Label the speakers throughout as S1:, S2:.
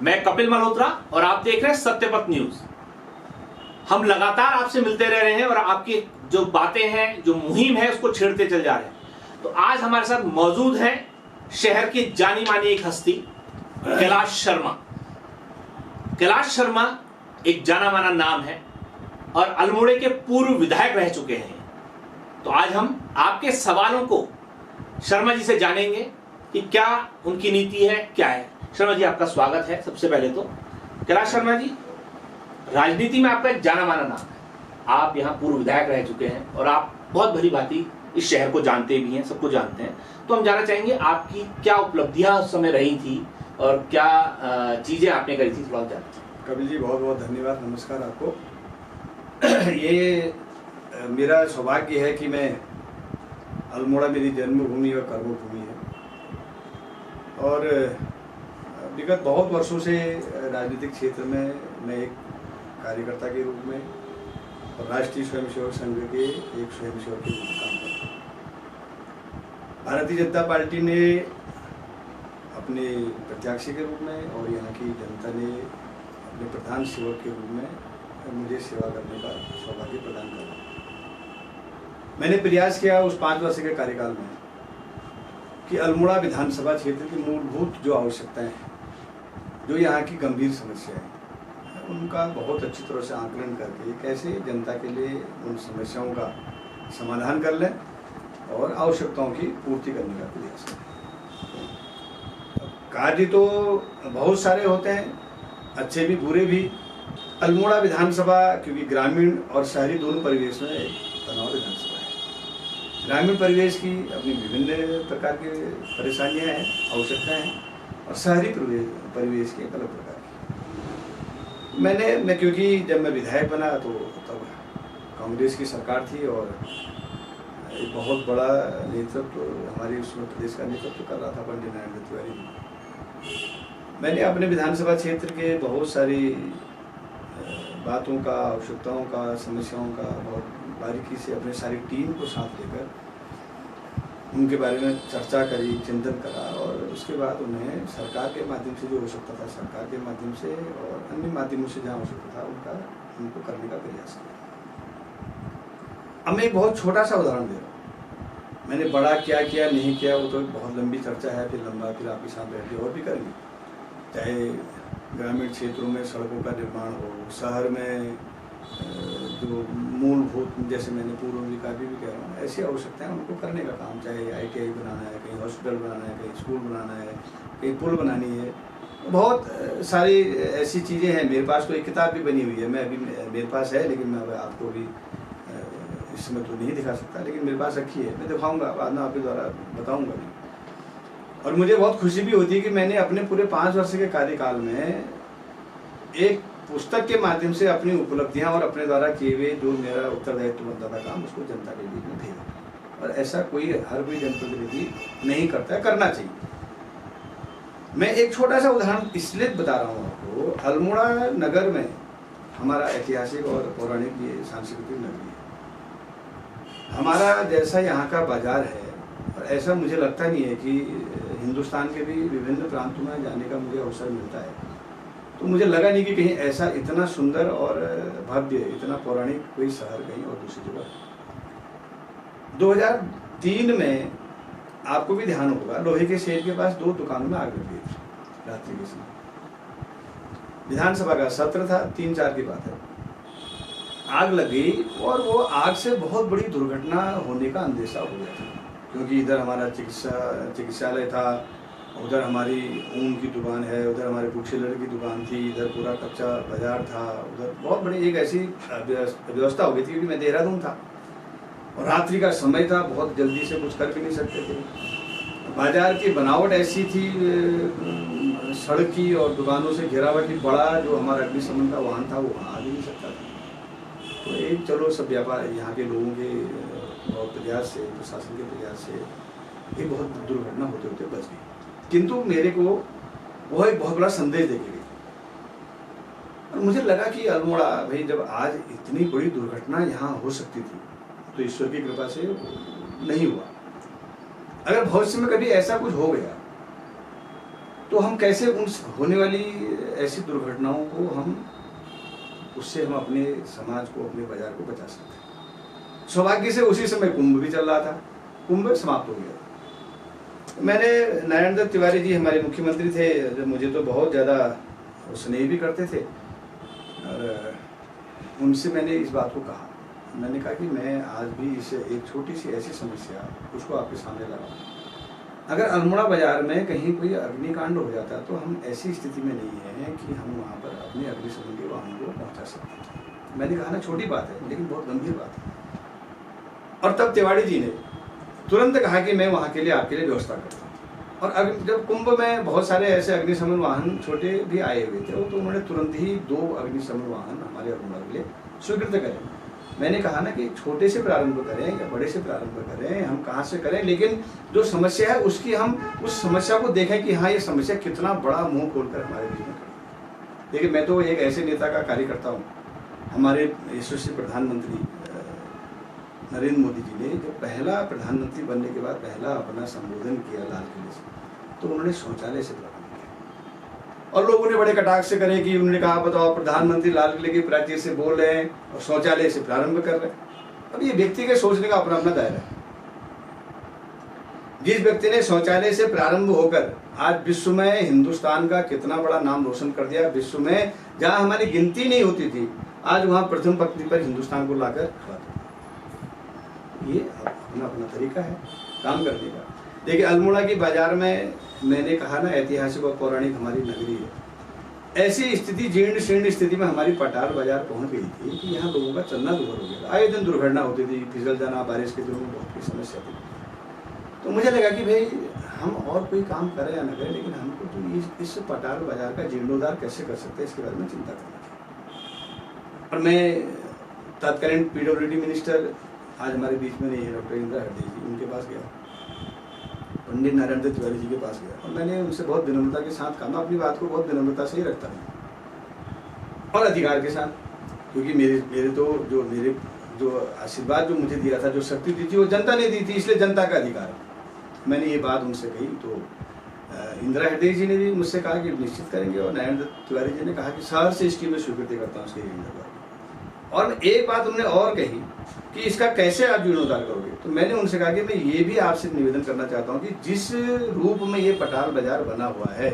S1: मैं कपिल मल्होत्रा और आप देख रहे हैं सत्यपथ न्यूज। हम लगातार आपसे मिलते रह रहे हैं और आपकी जो बातें हैं, जो मुहिम है, उसको छेड़ते चल जा रहे हैं। तो आज हमारे साथ मौजूद है शहर की जानी मानी एक हस्ती कैलाश शर्मा। कैलाश शर्मा एक जाना माना नाम है और अल्मोड़े के पूर्व विधायक रह चुके हैं। तो आज हम आपके सवालों को शर्मा जी से जानेंगे कि क्या उनकी नीति है, क्या है। शर्मा जी, आपका स्वागत है। सबसे पहले तो कैलाश शर्मा जी, राजनीति में आपका एक जाना माना नाम है। आप यहाँ पूर्व विधायक रह चुके हैं और आप बहुत भली भांति इस शहर को जानते भी हैं, सबको जानते हैं। तो हम जानना चाहेंगे आपकी क्या उपलब्धियां उस समय रही थी और क्या चीजें आपने करी थी, थोड़ा जानते।
S2: कपिल जी, बहुत बहुत धन्यवाद, नमस्कार आपको। ये मेरा सौभाग्य है कि मैं अल्मोड़ा मेरी जन्मभूमि और कर्मभूमि है और विगत बहुत वर्षों से राजनीतिक क्षेत्र में मैं एक कार्यकर्ता के रूप में और राष्ट्रीय स्वयंसेवक संघ के एक स्वयंसेवक के रूप में काम करता हूँ। भारतीय जनता पार्टी ने अपने प्रत्याशी के रूप में और यहाँ की जनता ने अपने प्रधान सेवक के रूप में मुझे सेवा करने का सौभाग्य प्रदान करा। मैंने प्रयास किया उस 5 वर्ष के कार्यकाल में कि अल्मोड़ा विधानसभा क्षेत्र की मूलभूत जो आवश्यकताएं हैं, जो यहाँ की गंभीर समस्याएं हैं, उनका बहुत अच्छी तरह से आकलन करके कैसे जनता के लिए उन समस्याओं का समाधान कर लें और आवश्यकताओं की पूर्ति करने का प्रयास करें। कार्य तो बहुत सारे होते हैं, अच्छे भी बुरे भी। अल्मोड़ा विधानसभा क्योंकि ग्रामीण और शहरी दोनों परिवेश में एक तनाव विधानसभा है। ग्रामीण परिवेश की अपनी विभिन्न प्रकार की परेशानियां हैं, आवश्यकताएं हैं, और शहरी परिवेश की एक अलग प्रकार की। मैं क्योंकि जब मैं विधायक बना तो तब कांग्रेस की सरकार थी और एक बहुत बड़ा नेतृत्व हमारे उसमें प्रदेश का नेतृत्व कर रहा था पंडित नारायण तिवारी जी। मैंने अपने विधानसभा क्षेत्र के बहुत सारी बातों का, आवश्यकताओं का, समस्याओं का बहुत बारीकी से अपने सारी टीम को साथ लेकर उनके बारे में चर्चा करी, चिंतन करा और उसके बाद उन्हें सरकार के माध्यम से जो हो सकता था सरकार के माध्यम से और अन्य माध्यमों से जहाँ हो सकता था उनको करने का प्रयास किया। अब मैं एक बहुत छोटा सा उदाहरण दे रहा हूँ। मैंने बड़ा क्या किया, नहीं किया, वो तो बहुत लंबी चर्चा है, फिर आपके साथ बैठ के और भी करेंगे। चाहे ग्रामीण क्षेत्रों में सड़कों का निर्माण हो, शहर में जो मूलभूत, जैसे मैंने पूर्व में कहा भी कह रहा हूँ, ऐसी आवश्यकताएं उनको करने का काम, चाहे ITI बनाना है, कहीं हॉस्पिटल बनाना है, कहीं स्कूल बनाना है, कहीं पुल बनानी है, बहुत सारी ऐसी चीज़ें हैं। मेरे पास तो एक किताब भी बनी हुई है, मैं अभी मेरे पास है, लेकिन मैं आपको भी इस समय तो नहीं दिखा सकता, लेकिन मेरे पास रखी है, मैं दिखाऊँगा बाद में, आपके द्वारा बताऊँगा भी। और मुझे बहुत खुशी भी होती है कि मैंने अपने पूरे 5 वर्ष के कार्यकाल में एक पुस्तक के माध्यम से अपनी उपलब्धियां और अपने द्वारा किए हुए जो मेरा उत्तरदायित्व बनता था काम, उसको जनता के बीच में भेजा। और ऐसा हर कोई जनप्रतिनिधि नहीं करता है, करना चाहिए। मैं एक छोटा सा उदाहरण इसलिए बता रहा हूँ आपको। अल्मोड़ा नगर में हमारा ऐतिहासिक और पौराणिक ये सांस्कृतिक नगरी है। हमारा जैसा यहाँ का बाजार है, और ऐसा मुझे लगता नहीं है कि हिंदुस्तान के भी विभिन्न प्रांतों में जाने का मुझे अवसर मिलता है, तो मुझे लगा नहीं कि कहीं ऐसा इतना सुंदर और भव्य, इतना पौराणिक कोई शहर कहीं और दूसरी जगह। 2003 में आपको भी ध्यान होगा, लोहे के शेड के पास 2 दुकानों में आग लग गई थी रात्रि के समय। विधानसभा का सत्र था, 3-4 की बात है। आग लग गई और वो आग से बहुत बड़ी दुर्घटना होने का अंदेशा हो गया था, क्योंकि इधर हमारा चिकित्सालय था, उधर हमारी ऊन की दुकान है, उधर हमारे बुक सेलर की दुकान थी, इधर पूरा कच्चा बाजार था, उधर बहुत बड़ी एक ऐसी व्यवस्था हो गई थी। क्योंकि मैं देहरादून था और रात्रि का समय था, बहुत जल्दी से कुछ कर भी नहीं सकते थे। बाजार की बनावट ऐसी थी, सड़क की और दुकानों से घिरा हुआ कि बड़ा जो हमारा अग्निशमन का वाहन था वो वहाँ आ भी नहीं सकता था। तो एक चलो सब व्यापार यहाँ के लोगों के और प्रयास से, प्रशासन के प्रयास से ये बहुत दुर्घटना होते होते बच गई। किंतु मेरे को वह एक बहुत बड़ा संदेश देके गई और मुझे लगा कि अल्मोड़ा भाई, जब आज इतनी बड़ी दुर्घटना यहाँ हो सकती थी तो ईश्वर की कृपा से नहीं हुआ। अगर भविष्य में कभी ऐसा कुछ हो गया तो हम कैसे उन होने वाली ऐसी दुर्घटनाओं को उससे हम अपने समाज को, अपने बाजार को बचा सकते हैं। सौभाग्य से उसी समय कुंभ भी चल रहा था, कुंभ समाप्त हो गया। मैंने नारायण दत्त तिवारी जी हमारे मुख्यमंत्री थे, जो मुझे तो बहुत ज़्यादा स्नेह भी करते थे, और उनसे मैंने इस बात को कहा। मैंने कहा कि मैं आज भी इस एक छोटी सी ऐसी समस्या उसको आपके सामने लगाऊँ। अगर अल्मोड़ा बाजार में कहीं कोई अग्निकांड हो जाता तो हम ऐसी स्थिति में नहीं हैं कि हम वहाँ पर अपने अग्निशमन के वाहन को पहुँचा सकते हैं। मैंने कहा ना, छोटी बात है लेकिन बहुत गंभीर बात है। और तब तिवारी जी ने तुरंत कहा कि मैं वहाँ के लिए आपके लिए व्यवस्था करता हूँ। और जब कुंभ में बहुत सारे ऐसे अग्निशमन वाहन छोटे भी आए हुए थे, तो उन्होंने तुरंत ही 2 अग्निशमन वाहन हमारे अल्मोड़ा के लिए स्वीकृत करें। मैंने कहा ना कि छोटे से प्रारंभ करें या बड़े से प्रारंभ करें, हम कहाँ से करें, लेकिन जो समस्या है उसकी हम उस समस्या को देखें कि हाँ, ये समस्या कितना बड़ा मुंह खोलकर हमारे बीच में खड़ी। देखिए, मैं तो एक ऐसे नेता का कार्यकर्ता हूँ। हमारे यशस्वी प्रधानमंत्री नरेंद्र मोदी जी ने जब पहला प्रधानमंत्री बनने के बाद पहला अपना संबोधन किया लाल किले से, तो उन्होंने शौचालय से प्रारंभ किया। और लोगों ने बड़े कटाक्ष से करे कि उन्होंने कहा, बताओ प्रधानमंत्री लाल किले की प्राचीर से बोल रहे हैं और शौचालय से प्रारंभ कर रहे हैं। अब ये व्यक्ति के सोचने का अपना अपना दायरा है। जिस व्यक्ति ने शौचालय से प्रारंभ होकर आज विश्व में हिंदुस्तान का कितना बड़ा नाम रोशन कर दिया, विश्व में जहां हमारी गिनती नहीं होती थी, आज वहां प्रथम पंक्ति पर हिंदुस्तान को लाकर खड़ा किया। ये अपना अपना तरीका है काम करने का। देखिए, अल्मोड़ा की बाजार में मैंने कहा ना, ऐतिहासिक और पौराणिक हमारी नगरी है। ऐसी स्थिति, जीर्ण शीर्ण स्थिति में हमारी पटाल बाजार पहुंच गई थी कि यहाँ लोगों का चलना दूभर हो गया। आए दिन दुर्घटना होती थी, फिसल जाना, बारिश के दिनों में बहुत की समस्या थी। तो मुझे लगा कि भाई हम और कोई काम करें या न करें, लेकिन हमको तो इस पटाल बाजार का जीर्णोद्धार कैसे कर सकते हैं, इसके बारे में चिंता करना चाहिए। और मैं तत्कालीन पीडब्ल्यूडी मिनिस्टर आज हमारे बीच में नहीं है, डॉक्टर इंदिरा हृदय जी, उनके पास गया, पंडित नारायण दत्त तिवारी जी के पास गया, और मैंने उनसे बहुत विनम्रता के साथ कहा। मैं अपनी बात को बहुत विनम्रता से ही रखता हूँ और अधिकार के साथ, क्योंकि मेरे जो आशीर्वाद जो मुझे दिया था, जो शक्ति दी थी, वो जनता ने दी थी, इसलिए जनता का अधिकार है। मैंने ये बात उनसे कही तो इंदिरा हृदय जी ने भी मुझसे कहा कि निश्चित करेंगे, और नारायण दत्त तिवारी जी ने कहा कि शहर से इसकी मैं स्वीकृति करता हूँ, उसके जीर्णोद्धार। और एक बात उन्होंने और कही कि इसका कैसे आप जीर्णोद्धार करोगे। तो मैंने उनसे कहा कि मैं ये भी आपसे निवेदन करना चाहता हूँ कि जिस रूप में ये पटाल बाजार बना हुआ है,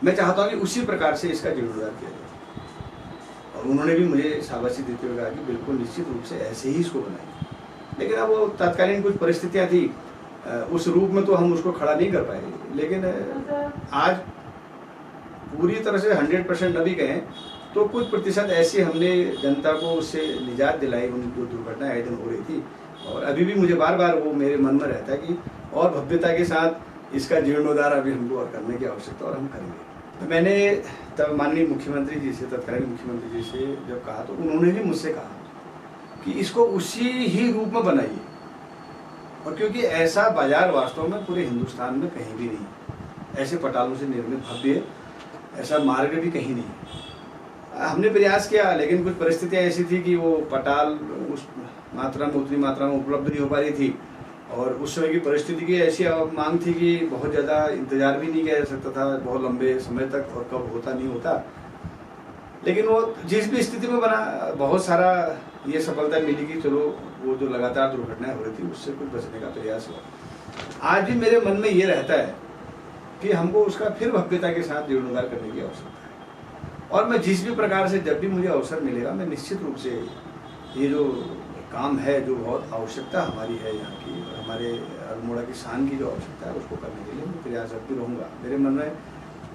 S2: मैं चाहता हूँ कि उसी प्रकार से इसका जीर्णोद्धार किया जाए। और उन्होंने भी मुझे शाबाशी देते हुए कहा कि बिल्कुल निश्चित रूप से ऐसे ही इसको बनाएंगे। लेकिन अब वो तत्कालीन कुछ परिस्थितियाँ थी, उस रूप में तो हम उसको खड़ा नहीं कर पाए। लेकिन आज पूरी तरह से 100% न भी कहें तो कुछ प्रतिशत ऐसे हमने जनता को उससे निजात दिलाई, उन जो दुर्घटनाएं आए दिन हो रही थी। और अभी भी मुझे बार बार वो मेरे मन में रहता है कि और भव्यता के साथ इसका जीर्णोद्धार अभी हमको और करने की आवश्यकता, और हम करेंगे। तो मैंने तब माननीय मुख्यमंत्री जी से, तत्कालीन मुख्यमंत्री जी से जब कहा, तो उन्होंने भी मुझसे कहा कि इसको उसी ही रूप में बनाइए। और क्योंकि ऐसा बाजार वास्तव में पूरे हिंदुस्तान में कहीं भी नहीं, ऐसे पटालों से निर्मित भव्य ऐसा मार्ग भी कहीं नहीं। हमने प्रयास किया, लेकिन कुछ परिस्थितियां ऐसी थी कि वो पटाल उस मात्रा में, उतनी मात्रा में उपलब्ध नहीं हो पा रही थी। और उस समय की परिस्थिति की ऐसी मांग थी कि बहुत ज़्यादा इंतजार भी नहीं किया जा सकता था, बहुत लंबे समय तक, और कब होता नहीं होता। लेकिन वो जिस भी स्थिति में बना, बहुत सारा ये सफलता मिली कि चलो वो जो लगातार दुर्घटनाएं हो रही थी उससे कुछ बचने का प्रयास हुआ। आज भी मेरे मन में ये रहता है कि हमको उसका फिर भव्यता के साथ जीर्णोद्धार करने की आवश्यकता है। और मैं जिस भी प्रकार से, जब भी मुझे अवसर मिलेगा, मैं निश्चित रूप से ये जो काम है, जो बहुत आवश्यकता हमारी है यहाँ की, हमारे अल्मोड़ा की शान की जो आवश्यकता है, उसको करने के लिए मैं प्रयासरत भी रहूँगा। मेरे मन में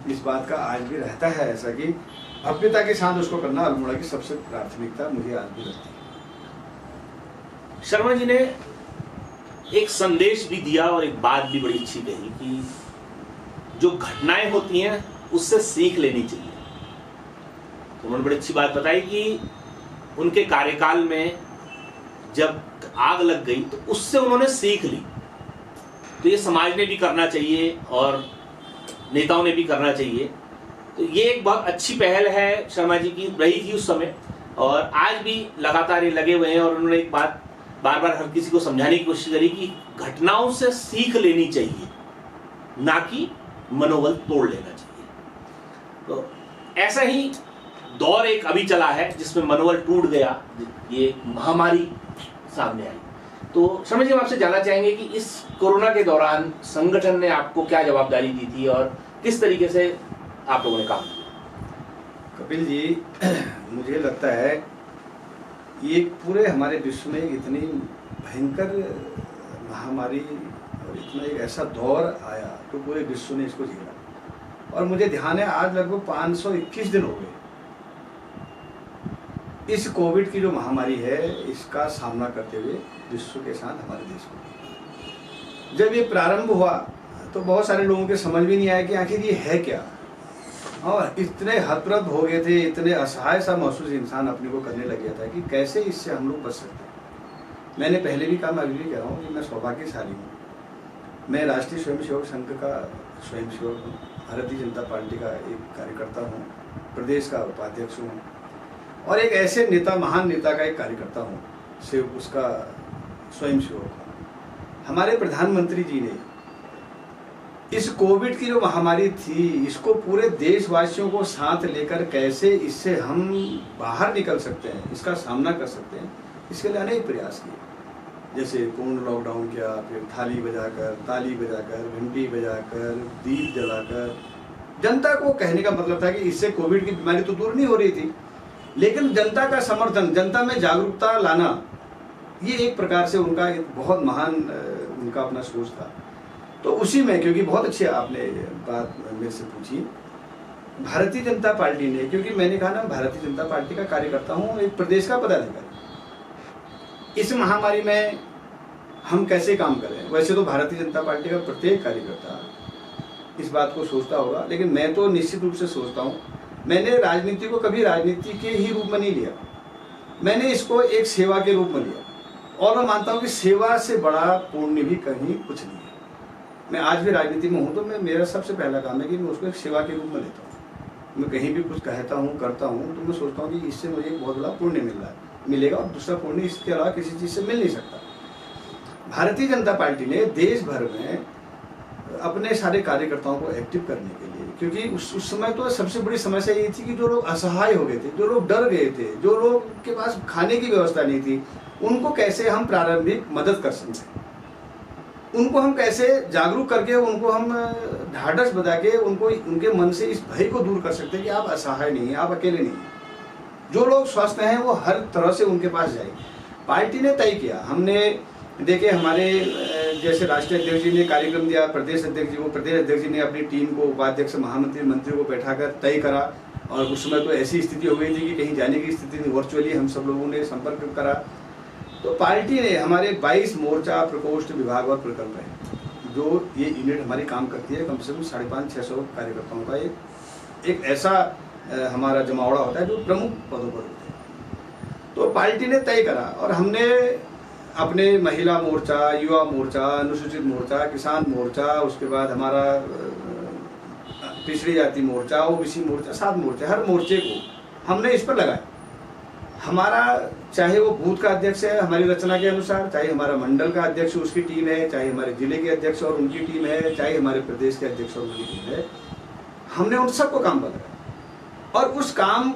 S2: इस बात का आज भी रहता है ऐसा कि भव्यता के साथ उसको करना अल्मोड़ा की सबसे प्राथमिकता मुझे आज भी रहती है।
S1: शर्मा जी ने एक संदेश भी दिया और एक बात भी बड़ी अच्छी कही कि जो घटनाएं होती हैं उससे सीख लेनी चाहिए। तो उन्होंने बड़ी अच्छी बात बताई कि उनके कार्यकाल में जब आग लग गई तो उससे उन्होंने सीख ली। तो ये समाज ने भी करना चाहिए और नेताओं ने भी करना चाहिए। तो ये एक बहुत अच्छी पहल है शर्मा जी की, रही थी उस समय, और आज भी लगातार ये लगे हुए हैं। और उन्होंने एक बात बार बार हर किसी को समझाने की कोशिश करी कि घटनाओं से सीख लेनी चाहिए, ना कि मनोबल तोड़ लेना चाहिए। तो ऐसा ही दौर एक अभी चला है जिसमें मनोबल टूट गया, ये महामारी सामने आई। तो शर्मा जी, हम आपसे जानना चाहेंगे कि इस कोरोना के दौरान संगठन ने आपको क्या जवाबदारी दी थी और किस तरीके से आप लोगों ने काम किया?
S2: कपिल जी, मुझे लगता है ये पूरे हमारे विश्व में इतनी भयंकर महामारी और इतना एक ऐसा दौर आया तो पूरे विश्व ने इसको झेला। और मुझे ध्यान है आज लगभग 521 दिन हो गए इस कोविड की जो महामारी है इसका सामना करते हुए विश्व के साथ हमारे देश को। जब ये प्रारंभ हुआ तो बहुत सारे लोगों के समझ भी नहीं आया कि आखिर ये है क्या, और इतने हतप्रभ हो गए थे, इतने असहाय सा महसूस इंसान अपने को करने लग गया था कि कैसे इससे हम लोग बच सकते हैं। मैंने पहले भी कहा, मैं अभी भी कह रहा हूँ कि मैं सौभाग्यशाली हूँ। मैं राष्ट्रीय स्वयंसेवक संघ का स्वयंसेवक हूँ, भारतीय जनता पार्टी का एक कार्यकर्ता हूँ, प्रदेश का उपाध्यक्ष हूँ और एक ऐसे नेता, महान नेता का एक कार्यकर्ता हूँ, सेवक उसका स्वयंसेवक हूँ। हमारे प्रधानमंत्री जी ने इस कोविड की जो महामारी थी इसको पूरे देशवासियों को साथ लेकर कैसे इससे हम बाहर निकल सकते हैं, इसका सामना कर सकते हैं, इसके लिए अनेक प्रयास किए। जैसे पूर्ण लॉकडाउन किया, फिर थाली बजाकर, ताली बजाकर, घंटी बजाकर, दीप जलाकर जनता को कहने का मतलब था कि इससे कोविड की बीमारी तो दूर नहीं हो रही थी, लेकिन जनता का समर्थन, जनता में जागरूकता लाना, ये एक प्रकार से उनका एक बहुत महान उनका अपना सोच था। तो उसी में, क्योंकि बहुत अच्छी आपने बात मेरे से पूछी, भारतीय जनता पार्टी ने, क्योंकि मैंने कहा ना भारतीय जनता पार्टी का कार्यकर्ता हूँ, एक प्रदेश का पदाधिकारी, इस महामारी में हम कैसे काम करें। वैसे तो भारतीय जनता पार्टी का प्रत्येक कार्यकर्ता इस बात को सोचता होगा, लेकिन मैं तो निश्चित रूप से सोचता हूँ, मैंने राजनीति को कभी राजनीति के ही रूप में नहीं लिया, मैंने इसको एक सेवा के रूप में लिया और मैं मानता हूँ कि सेवा से बड़ा पुण्य भी कहीं कुछ नहीं है। मैं आज भी राजनीति में हूँ तो मेरा सबसे पहला काम है कि मैं उसको एक सेवा के रूप में लेता हूँ। मैं कहीं भी कुछ कहता हूँ, करता हूँ, तो मैं सोचता हूँ कि इससे मुझे एक बहुत बड़ा पुण्य मिलेगा और दूसरा पुण्य इसके अलावा किसी चीज़ से मिल नहीं सकता। भारतीय जनता पार्टी ने देश भर में अपने सारे कार्यकर्ताओं को एक्टिव करने के लिए, क्योंकि उस समय तो सबसे बड़ी समस्या ये थी कि जो लोग असहाय हो गए थे, जो लोग डर गए थे, जो लोग के पास खाने की व्यवस्था नहीं थी, उनको कैसे हम प्रारंभिक मदद कर सकते, उनको हम कैसे जागरूक करके, उनको हम ढाढ़स बता के उनको उनके मन से इस भय को दूर कर सकते हैं कि आप असहाय नहीं हैं, आप अकेले नहीं हैं। जो लोग स्वस्थ हैं वो हर तरह से उनके पास जाए। पार्टी ने तय किया, हमने देखे हमारे जैसे राष्ट्रीय अध्यक्ष जी ने कार्यक्रम दिया, प्रदेश अध्यक्ष जी को, प्रदेश अध्यक्ष जी ने अपनी टीम को, उपाध्यक्ष, महामंत्री, मंत्री को बैठाकर तय करा। और उस समय तो ऐसी स्थिति हो गई थी कि कहीं जाने की स्थिति नहीं, वर्चुअली हम सब लोगों ने संपर्क करा। तो पार्टी ने हमारे 22 मोर्चा, प्रकोष्ठ, विभाग और प्रकल्प है, जो ये यूनिट हमारी काम करती है, कम से कम 550-600 कार्यकर्ताओं का एक ऐसा हमारा जमावड़ा होता है जो प्रमुख पदों पर होते हैं। तो पार्टी ने तय करा और हमने अपने महिला मोर्चा, युवा मोर्चा, अनुसूचित मोर्चा, किसान मोर्चा, उसके बाद हमारा पिछड़ी जाति मोर्चा, ओबीसी मोर्चा, 7 मोर्चे, हर मोर्चे को हमने इस पर लगाया। हमारा चाहे वो बूथ का अध्यक्ष है हमारी रचना के अनुसार, चाहे हमारा मंडल का अध्यक्ष उसकी टीम है, चाहे हमारे जिले के अध्यक्ष और उनकी टीम है, चाहे हमारे प्रदेश के अध्यक्ष और उनकी टीम है, हमने उन सबको काम पर लगाया। और उस काम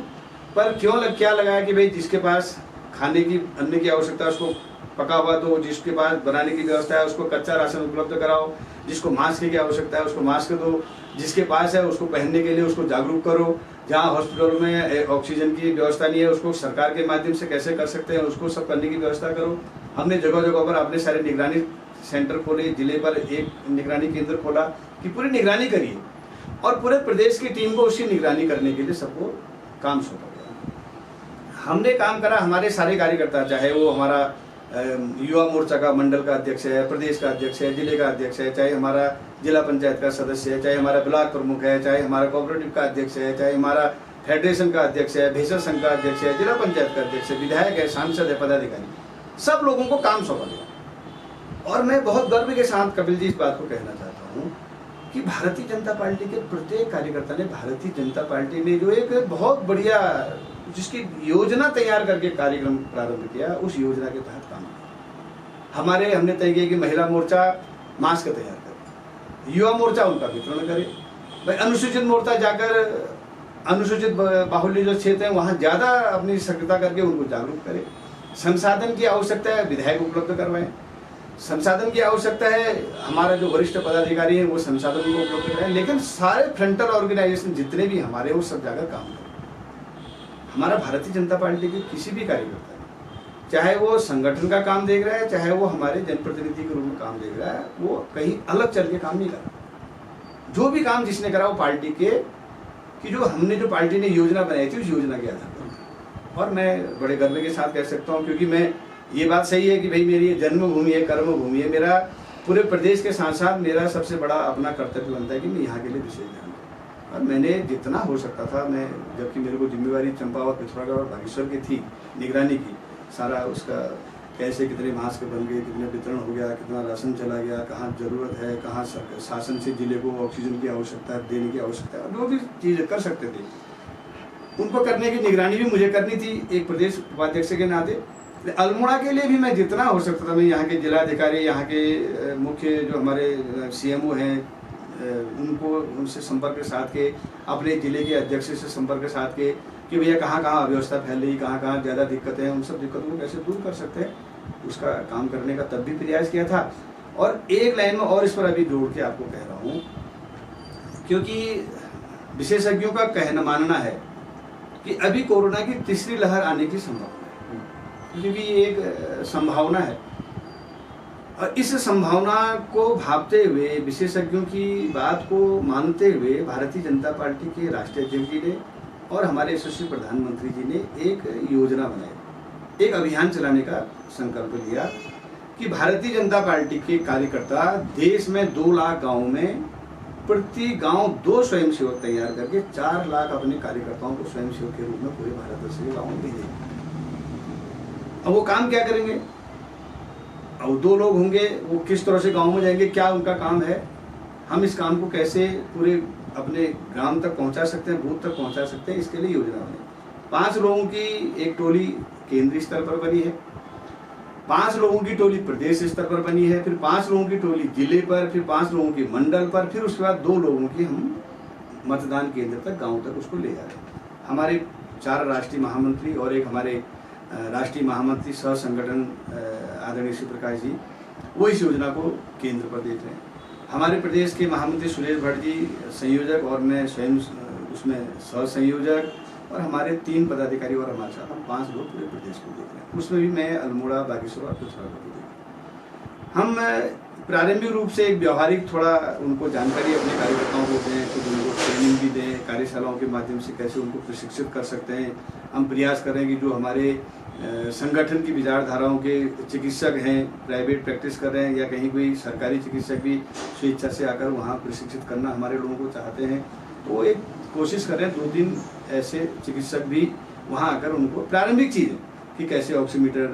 S2: पर क्या लगाया कि भाई जिसके पास खाने की, अन्न की आवश्यकता है उसको पका हुआ दो, जिसके पास बनाने की व्यवस्था है उसको कच्चा राशन उपलब्ध कराओ, जिसको मास्क की आवश्यकता है उसको मास्क दो, जिसके पास है उसको पहनने के लिए उसको जागरूक करो, जहाँ हॉस्पिटलों में ऑक्सीजन की व्यवस्था नहीं है उसको सरकार के माध्यम से कैसे कर सकते हैं, उसको सब करने की व्यवस्था करो। हमने जगह जगह पर अपने सारे निगरानी सेंटर खोले, जिले पर एक निगरानी केंद्र खोला कि पूरी निगरानी करिए, और पूरे प्रदेश की टीम को उसकी निगरानी करने के लिए सबको काम सौंपा गया। हमने काम करा, हमारे सारे कार्यकर्ता, चाहे वो हमारा युवा मोर्चा का मंडल का अध्यक्ष है, प्रदेश का अध्यक्ष है, जिले का अध्यक्ष है, चाहे हमारा जिला पंचायत का सदस्य है, चाहे हमारा ब्लॉक प्रमुख है, चाहे हमारा कोऑपरेटिव का अध्यक्ष है, चाहे हमारा फेडरेशन का अध्यक्ष है, भेषज संघ का अध्यक्ष है, जिला पंचायत का अध्यक्ष है, विधायक है, सांसद है, पदाधिकारी, सब लोगों को काम सौंपा गया। और मैं बहुत गर्व के साथ कपिल जी इस बात को कहना चाहता हूँ कि भारतीय जनता पार्टी के प्रत्येक कार्यकर्ता ने, भारतीय जनता पार्टी ने जो एक बहुत बढ़िया जिसकी योजना तैयार करके कार्यक्रम प्रारंभ किया, उस योजना के तहत काम किया। हमने तय किया कि महिला मोर्चा मास्क तैयार करे, युवा मोर्चा उनका वितरण करे, भाई अनुसूचित मोर्चा जाकर अनुसूचित बाहुल्य जो क्षेत्र हैं वहाँ ज़्यादा अपनी सक्रियता करके उनको जागरूक करें। संसाधन की आवश्यकता है, विधायक उपलब्ध करवाएं। संसाधन की आवश्यकता है, हमारा जो वरिष्ठ पदाधिकारी हैं वो संसाधन को उपलब्ध कराएं। लेकिन सारे फ्रंटल ऑर्गेनाइजेशन जितने भी हमारे वो सब जाकर काम करें। हमारा भारतीय जनता पार्टी के किसी भी कार्यकर्ता, चाहे वो संगठन का काम देख रहा है, चाहे वो हमारे जनप्रतिनिधि के रूप में काम देख रहा है, वो कहीं अलग चल के काम नहीं कर रहा। जो भी काम जिसने करा वो पार्टी के कि जो हमने जो पार्टी ने योजना बनाई थी उस योजना के आधार पर। और मैं बड़े गर्व के साथ कह सकता हूँ, क्योंकि मैं ये बात सही है कि भाई मेरी जन्मभूमि है, कर्मभूमि है, मेरा पूरे प्रदेश के साथ साथ मेरा सबसे बड़ा अपना कर्तव्य बनता है कि मैं यहाँ के लिए विशेष ध्यान दूँ। और मैंने जितना हो सकता था, मैं जबकि मेरे को जिम्मेवारी चंपावत, पिथौरागढ़ और बागेश्वर की थी निगरानी की, सारा उसका कैसे कितने मास्क बन गए, कितने वितरण हो गया, कितना राशन चला गया, कहाँ जरूरत है, कहाँ शासन से जिले को ऑक्सीजन की आवश्यकता है, देने की आवश्यकता है, जो भी चीज़ कर सकते थे उनको करने की निगरानी भी मुझे करनी थी एक प्रदेश उपाध्यक्ष के नाते। अल्मोड़ा के लिए भी मैं जितना हो सकता था, मैं यहाँ के जिलाधिकारी, यहाँ के मुख्य जो हमारे CMO हैं उनको उनसे संपर्क साध के, अपने जिले के अध्यक्ष से संपर्क साध के कि भैया कहाँ कहाँ अव्यवस्था फैल रही, कहाँ कहाँ ज़्यादा दिक्कतें हैं, उन सब दिक्कतों को कैसे दूर कर सकते हैं, उसका काम करने का तब भी प्रयास किया था। और एक लाइन में और इस पर अभी जोड़ के आपको कह रहा हूँ, क्योंकि विशेषज्ञों का कहना मानना है कि अभी कोरोना की तीसरी लहर आने की संभावना है, क्योंकि ये एक संभावना है। और इस संभावना को भांपते हुए, विशेषज्ञों की बात को मानते हुए भारतीय जनता पार्टी के राष्ट्रीय अध्यक्ष जी ने और हमारे यशस्वी प्रधानमंत्री जी ने एक योजना बनाई, एक अभियान चलाने का संकल्प लिया कि भारतीय जनता पार्टी के कार्यकर्ता देश में 2 लाख गाँव में प्रति गांव 2 स्वयंसेवक तैयार करके 4 लाख अपने कार्यकर्ताओं को स्वयंसेवक के रूप में पूरे भारतवर्ष के गाँव में भेजेंगे। अब वो काम क्या करेंगे? अब 2 लोग होंगे, वो किस तरह से गांव में जाएंगे, क्या उनका काम है, हम इस काम को कैसे पूरे अपने ग्राम तक पहुंचा सकते हैं, बूथ तक पहुंचा सकते हैं, इसके लिए योजना बनी। 5 लोगों की एक टोली केंद्रीय स्तर पर बनी है, 5 लोगों की टोली प्रदेश स्तर पर बनी है, फिर 5 लोगों की टोली जिले पर, फिर 5 लोगों की मंडल पर, फिर उसके बाद 2 लोगों की हम मतदान केंद्र तक, गांव तक उसको ले जा रहे हैं। हमारे 4 राष्ट्रीय महामंत्री और एक हमारे राष्ट्रीय महामंत्री सह संगठन आदरणीय श्री प्रकाश जी, वो इस योजना को केंद्र पर देख रहे हैं। हमारे प्रदेश के महामंत्री सुरेश भट्ट जी संयोजक और मैं स्वयं उसमें सह संयोजक, और हमारे 3 पदाधिकारी और हमारे साथ हम 5 लोग पूरे प्रदेश को देख रहे हैं। उसमें भी मैं अल्मोड़ा, बागेश्वर और पिथौरागढ़ को देख रहा हूँ। हम प्रारंभिक रूप से एक व्यवहारिक थोड़ा उनको जानकारी अपने कार्यकर्ताओं को दें, कुछ उनको ट्रेनिंग भी दें, कार्यशालाओं के माध्यम से कैसे उनको प्रशिक्षित कर सकते हैं। हम प्रयास करें कि जो हमारे संगठन की विचारधाराओं के चिकित्सक हैं, प्राइवेट प्रैक्टिस कर रहे हैं, या कहीं कोई सरकारी चिकित्सक भी स्वेच्छा से आकर वहाँ प्रशिक्षित करना हमारे लोगों को चाहते हैं, तो एक कोशिश कर रहे हैं 2-3 ऐसे चिकित्सक भी वहाँ आकर उनको प्रारंभिक चीज़ें कि कैसे ऑक्सीमीटर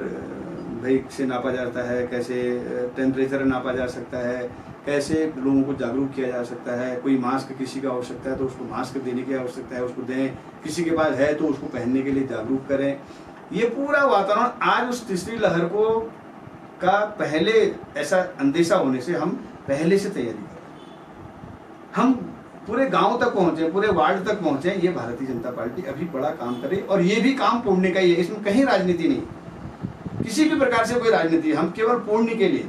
S2: भाई से नापा जाता है, कैसे टेम्परेचर नापा जा सकता है, कैसे लोगों को जागरूक किया जा सकता है। कोई मास्क किसी का आवश्यकता है तो उसको मास्क देने की आवश्यकता है, उसको दें, किसी के पास है तो उसको पहनने के लिए जागरूक करें। ये पूरा वातावरण आज उस तीसरी लहर को का पहले ऐसा अंदेशा होने से हम पहले से तैयारी करें, हम पूरे गांव तक पहुंचे, पूरे वार्ड तक पहुंचे। ये भारतीय जनता पार्टी अभी बड़ा काम करे, और ये भी काम पुण्य का ही है, इसमें कहीं राजनीति नहीं, किसी भी प्रकार से कोई राजनीति। हम केवल पुण्य के लिए,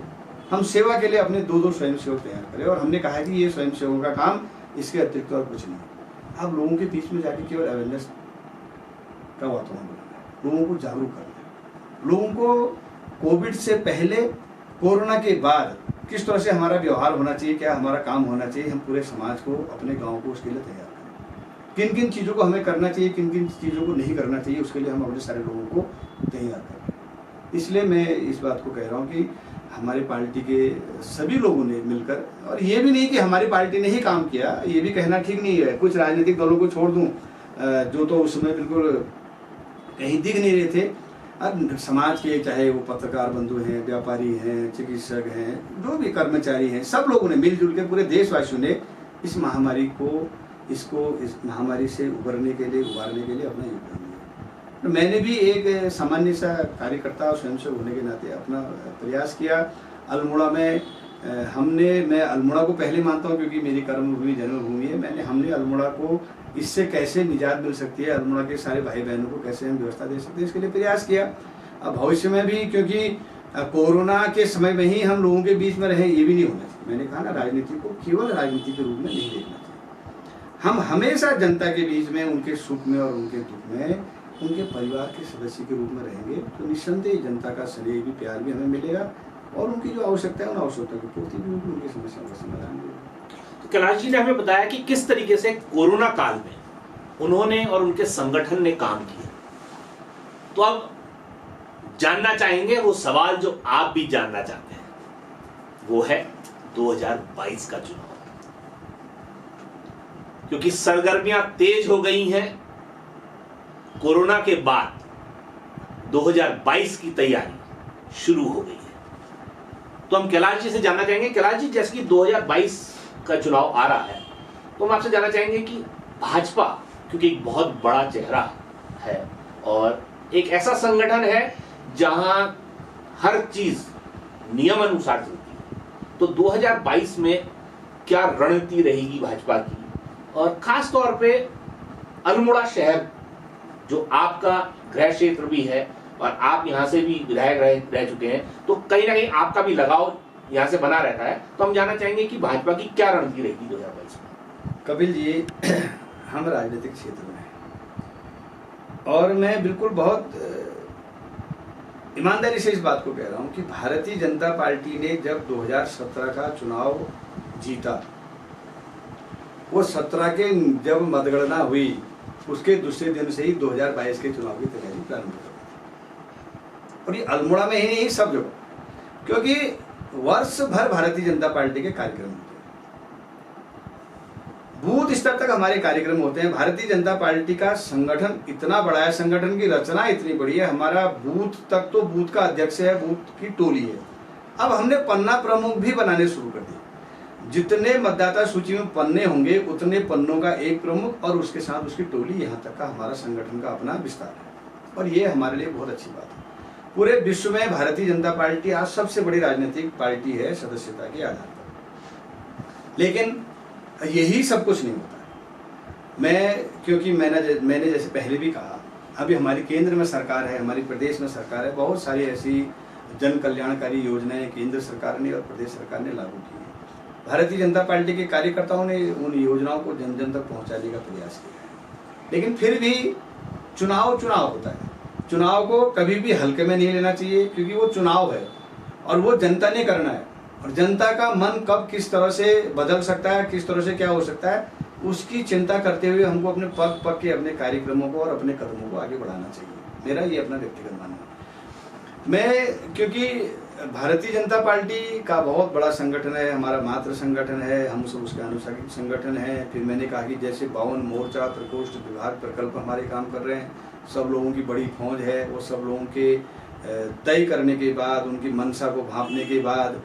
S2: हम सेवा के लिए अपने 2-2 स्वयंसेवक तैयार करें, और हमने कहा है कि ये स्वयंसेवकों का काम, इसके अतिरिक्त और कुछ नहीं। अब लोगों के बीच में जाके केवल अवेयरनेस का वातावरण बनाना है, लोगों को जागरूक करना है, लोगों को कोविड से पहले, कोरोना के बाद किस तरह से हमारा व्यवहार होना चाहिए, क्या हमारा काम होना चाहिए, हम पूरे समाज को, अपने गांव को उसके लिए तैयार करें। किन किन चीज़ों को हमें करना चाहिए, किन किन चीज़ों को नहीं करना चाहिए, उसके लिए हम अपने सारे लोगों को तैयार करें। इसलिए मैं इस बात को कह रहा हूँ कि हमारी पार्टी के सभी लोगों ने मिलकर, और ये भी नहीं कि हमारी पार्टी ने ही काम किया, ये भी कहना ठीक नहीं है। कुछ राजनीतिक दलों को छोड़ दूँ जो तो उस समय बिल्कुल कहीं दिख नहीं रहे थे। अब समाज के, चाहे वो पत्रकार बंधु हैं, व्यापारी हैं, चिकित्सक हैं, जो भी कर्मचारी हैं, सब लोगों ने मिलजुल के, पूरे देशवासियों ने इस महामारी को, इस महामारी से उबरने के लिए, अपना योगदान दिया। तो मैंने भी एक सामान्य सा कार्यकर्ता और स्वयंसेवक होने के नाते अपना प्रयास किया। अल्मोड़ा में मैं अल्मोड़ा को पहले मानता हूँ क्योंकि मेरी कर्मभूमि, जन्मभूमि है। हमने अल्मोड़ा को इससे कैसे निजात मिल सकती है, अल्मोड़ा के सारे भाई बहनों को कैसे हम व्यवस्था दे सकते हैं, इसके लिए प्रयास किया। अब भविष्य में भी, क्योंकि कोरोना के समय में ही हम लोगों के बीच में रहे, ये भी नहीं होना चाहिए। मैंने कहा ना, राजनीति को केवल राजनीति के रूप में नहीं देखना चाहिए। हम हमेशा जनता के बीच में, उनके सुख में और उनके दुख में उनके परिवार के सदस्य के रूप में रहेंगे तो निस्संदेह जनता का स्नेह भी, प्यार भी हमें मिलेगा और उनकी जो आवश्यकता है उन आवश्यकता की पूर्ति भी होगी, उनकी समस्याओं का समाधान भी होगा।
S1: तो कैलाश जी ने हमें बताया कि किस तरीके से कोरोना काल में उन्होंने और उनके संगठन ने काम किया। तो अब जानना चाहेंगे वो सवाल जो आप भी जानना चाहते हैं, वो है 2022 का चुनाव, क्योंकि सरगर्मियां तेज हो गई हैं। कोरोना के बाद 2022 की तैयारी शुरू हो गई है। तो हम कैलाश जी से जानना चाहेंगे, कैलाश जी जैसे कि 2022 का चुनाव आ रहा है, तो हम आपसे जानना चाहेंगे कि भाजपा, क्योंकि एक बहुत बड़ा चेहरा है और एक ऐसा संगठन है जहां हर चीज नियम अनुसार चलती है, तो 2022 में क्या रणनीति रहेगी भाजपा की, और खास तौर पे अल्मोड़ा शहर जो आपका गृह क्षेत्र भी है और आप यहाँ से भी विधायक रह चुके हैं, तो कहीं ना कहीं आपका भी लगाव यहाँ से बना रहता है। तो हम जानना चाहेंगे कि भाजपा की क्या रणनीति रहेगी 2022 में।
S2: कपिल जी, हम राजनीतिक क्षेत्र में हैं और मैं बिल्कुल बहुत ईमानदारी से इस बात को कह रहा हूँ कि भारतीय जनता पार्टी ने जब 2017 का चुनाव जीता, वो 17 के जब मतगणना हुई उसके दूसरे दिन से ही 2022 के चुनाव की तैयारी प्रारंभ हो गई। और ये अल्मोड़ा में ही नहीं, सब जगह, क्योंकि वर्ष भर भारतीय जनता पार्टी के कार्यक्रम होते हैं, बूथ स्तर तक हमारे कार्यक्रम होते हैं। भारतीय जनता पार्टी का संगठन इतना बड़ा है, संगठन की रचना इतनी बड़ी है, हमारा बूथ तक तो बूथ का अध्यक्ष है, बूथ की टोली है। अब हमने पन्ना प्रमुख भी बनाने शुरू कर दिए। जितने मतदाता सूची में पन्ने होंगे उतने पन्नों का एक प्रमुख और उसके साथ उसकी टोली, यहाँ तक का हमारा संगठन का अपना विस्तार है और ये हमारे लिए बहुत अच्छी बात है। पूरे विश्व में भारतीय जनता पार्टी आज सबसे बड़ी राजनीतिक पार्टी है सदस्यता के आधार पर। लेकिन यही सब कुछ नहीं होता। क्योंकि मैंने जैसे पहले भी कहा, अभी हमारी केंद्र में सरकार है, हमारी प्रदेश में सरकार है, बहुत सारी ऐसी जन कल्याणकारी योजनाएं केंद्र सरकार ने और प्रदेश सरकार ने लागू की है। भारतीय जनता पार्टी के कार्यकर्ताओं ने उन योजनाओं को जन जन तक पहुंचाने का प्रयास किया है। लेकिन फिर भी चुनाव होता है, चुनाव को कभी भी हल्के में नहीं लेना चाहिए, क्योंकि वो चुनाव है और वो जनता ने करना है और जनता का मन कब किस तरह से बदल सकता है, किस तरह से क्या हो सकता है, उसकी चिंता करते हुए हमको अपने पग पग के अपने कार्यक्रमों को और अपने कदमों को आगे बढ़ाना चाहिए। मेरा ये अपना व्यक्तिगत मानना है। मैं, क्योंकि भारतीय जनता पार्टी का बहुत बड़ा संगठन है, हमारा मातृ संगठन है, हम सब उसके अनुसार संगठन है। फिर मैंने कहा कि जैसे 52 मोर्चा, प्रकोष्ठ, विभाग, प्रकल्प हमारे काम कर रहे हैं, सब लोगों की बड़ी फौज है। वो सब लोगों के तय करने के बाद, उनकी मंशा को भांपने के बाद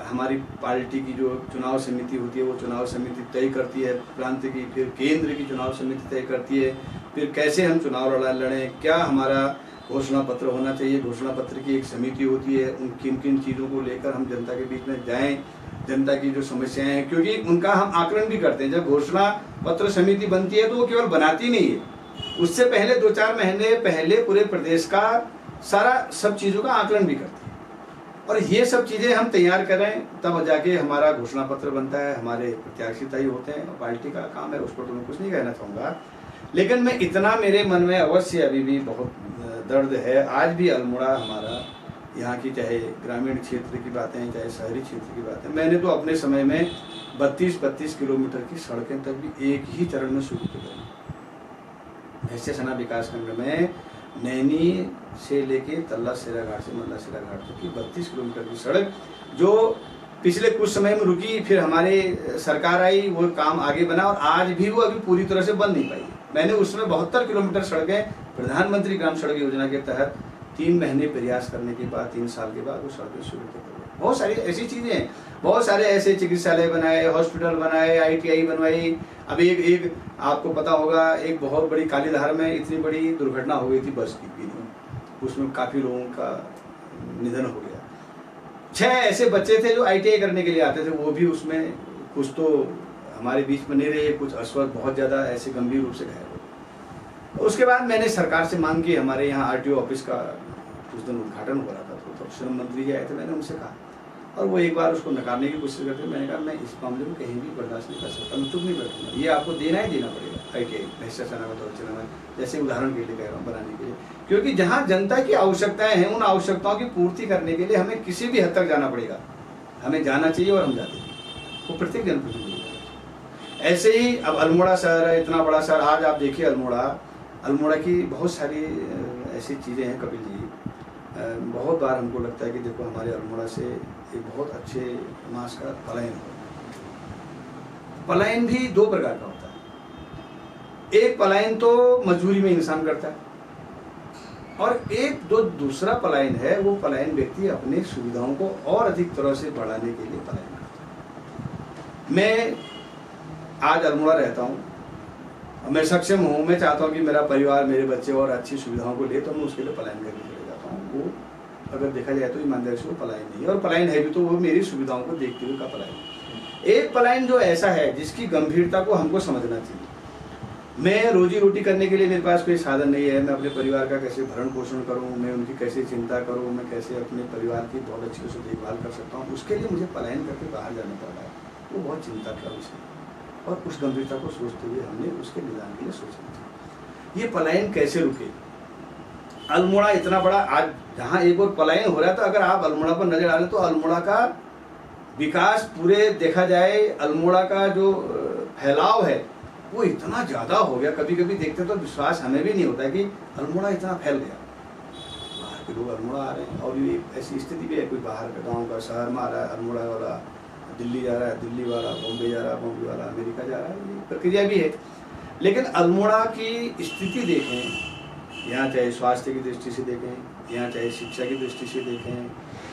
S2: हमारी पार्टी की जो चुनाव समिति होती है वो चुनाव समिति तय करती है प्रांत की, फिर केंद्र की चुनाव समिति तय करती है, फिर कैसे हम चुनाव लड़ें, क्या हमारा घोषणा पत्र होना चाहिए, घोषणा पत्र की एक समिति होती है, उन किन किन चीज़ों को लेकर हम जनता के बीच में जाएं, जनता की जो समस्याएं हैं, क्योंकि उनका हम आकलन भी करते हैं। जब घोषणा पत्र समिति बनती है तो वो केवल बनाती नहीं है, उससे पहले 2-4 महीने पहले पूरे प्रदेश का सब चीज़ों का आकलन भी करती है और ये सब चीज़ें हम तैयार करें तब जाके हमारा घोषणा पत्र बनता है, हमारे प्रत्याशी तय होते हैं। पार्टी का काम है, उस पर तो मैं कुछ नहीं कहना चाहूँगा, लेकिन मैं इतना मेरे मन में अवश्य अभी भी बहुत दर्द है। आज भी अल्मोड़ा हमारा, यहाँ की चाहे ग्रामीण क्षेत्र की बातें चाहे शहरी क्षेत्र की बातें, मैंने तो अपने समय में 32-32 किलोमीटर की सड़कें तक भी एक ही चरण में शुरू कर दी। भैंसिया सना विकास खंड में नैनी से लेके तल्ला सेरा घाट से मल्ला सेरा घाट तक की 32 किलोमीटर की सड़क जो पिछले कुछ समय में रुकी, फिर हमारे सरकार आई, वो काम आगे बना और आज भी वो अभी पूरी तरह से बन नहीं पाई। मैंने उसमें 72 किलोमीटर सड़कें प्रधानमंत्री ग्राम सड़क योजना के तहत 3 महीने प्रयास करने के बाद, 3 साल के बाद वो सड़कें शुरू कर दी। बहुत सारी ऐसी चीज़ें हैं, बहुत सारे ऐसे चिकित्सालय बनाए, हॉस्पिटल बनाए, ITI बनवाई। अब एक आपको पता होगा, एक बहुत बड़ी कालीधार में इतनी बड़ी दुर्घटना हो गई थी बस की, उसमें काफ़ी लोगों का निधन हो गया। 6 ऐसे बच्चे थे जो ITI करने के लिए आते थे, वो भी उसमें कुछ तो हमारे बीच में नहीं रहे, कुछ अस्वस्थ बहुत ज़्यादा ऐसे गंभीर रूप से घायल हो। तो उसके बाद मैंने सरकार से मांग की, हमारे यहाँ आरटीओ ऑफिस का उस दिन उद्घाटन हो रहा था, तो श्रम मंत्री जी आए थे, मैंने उनसे कहा और वो एक बार उसको नकारने की कोशिश करते। मैंने कहा मैं इस मामले में कहीं भी बर्दाश्त नहीं कर सकता, मैं चुप नहीं बैठूंगा, ये आपको देना ही देना पड़ेगा ITI भ्रष्टाचार में दौड़ में, जैसे उदाहरण के लिए कह रहा हूँ बनाने के लिए, क्योंकि जहाँ जनता की आवश्यकताएं हैं उन आवश्यकताओं की पूर्ति करने के लिए हमें किसी भी हद तक जाना पड़ेगा, हमें जाना चाहिए और हम जाते हैं, वो प्रत्येक जनप्रतिनिधि। ऐसे ही अब अल्मोड़ा शहर है, इतना बड़ा शहर, आज आप देखिए अल्मोड़ा की बहुत सारी ऐसी चीज़ें हैं कपिल जी। बहुत बार हमको लगता है कि देखो हमारे अल्मोड़ा से एक बहुत अच्छे मास का पलायन हो। पलायन भी दो प्रकार का होता है, एक पलायन तो मजबूरी में इंसान करता है और एक जो दूसरा पलायन है वो पलायन व्यक्ति अपने सुविधाओं को और अधिक तरह से बढ़ाने के लिए पलायन करता है। मैं आज अल्मोड़ा रहता हूँ, मैं सक्षम हूँ, मैं चाहता हूँ कि मेरा परिवार, मेरे बच्चे और अच्छी सुविधाओं को ले, तो मैं उसके लिए पलायन करके चले जाता हूँ। वो अगर देखा जाए तो ईमानदारी से वो पलायन नहीं है, और पलायन है भी तो वो मेरी सुविधाओं को देखते हुए का पलायन। एक पलायन जो ऐसा है जिसकी गंभीरता को हमको समझना चाहिए। मैं रोजी रोटी करने के लिए मेरे पास कोई साधन नहीं है, मैं अपने परिवार का कैसे भरण पोषण करूँ, मैं उनकी कैसे चिंता करूँ, मैं कैसे अपने परिवार की बहुत अच्छी से देखभाल कर सकता हूँ, उसके लिए मुझे पलायन करके बाहर जाना पड़ रहा है। वो बहुत चिंता का विषय है और उस गंभीरता को सोचते हुए हमने उसके निदान के लिए सोचना चाहिए। ये पलायन कैसे रुके? अल्मोड़ा इतना बड़ा, आज जहाँ एक और पलायन हो रहा है, तो अगर आप अल्मोड़ा पर नजर डालें तो अल्मोड़ा का विकास पूरे देखा जाए, अल्मोड़ा का जो फैलाव है वो इतना ज़्यादा हो गया, कभी कभी देखते तो विश्वास हमें भी नहीं होता कि अल्मोड़ा इतना फैल गया। बाहर के लोग अल्मोड़ा आ रहे हैं और ये ऐसी स्थिति भी है, कोई बाहर का गाँव का शहर में आ रहा है, अल्मोड़ा वाला दिल्ली जा रहा है, दिल्ली वाला बॉम्बे जा रहा है, बॉम्बे वाला अमेरिका जा रहा है, ये प्रक्रिया भी है। लेकिन अल्मोड़ा की स्थिति देखें, यहाँ चाहे स्वास्थ्य की दृष्टि से देखें, यहाँ चाहे शिक्षा की दृष्टि से देखें,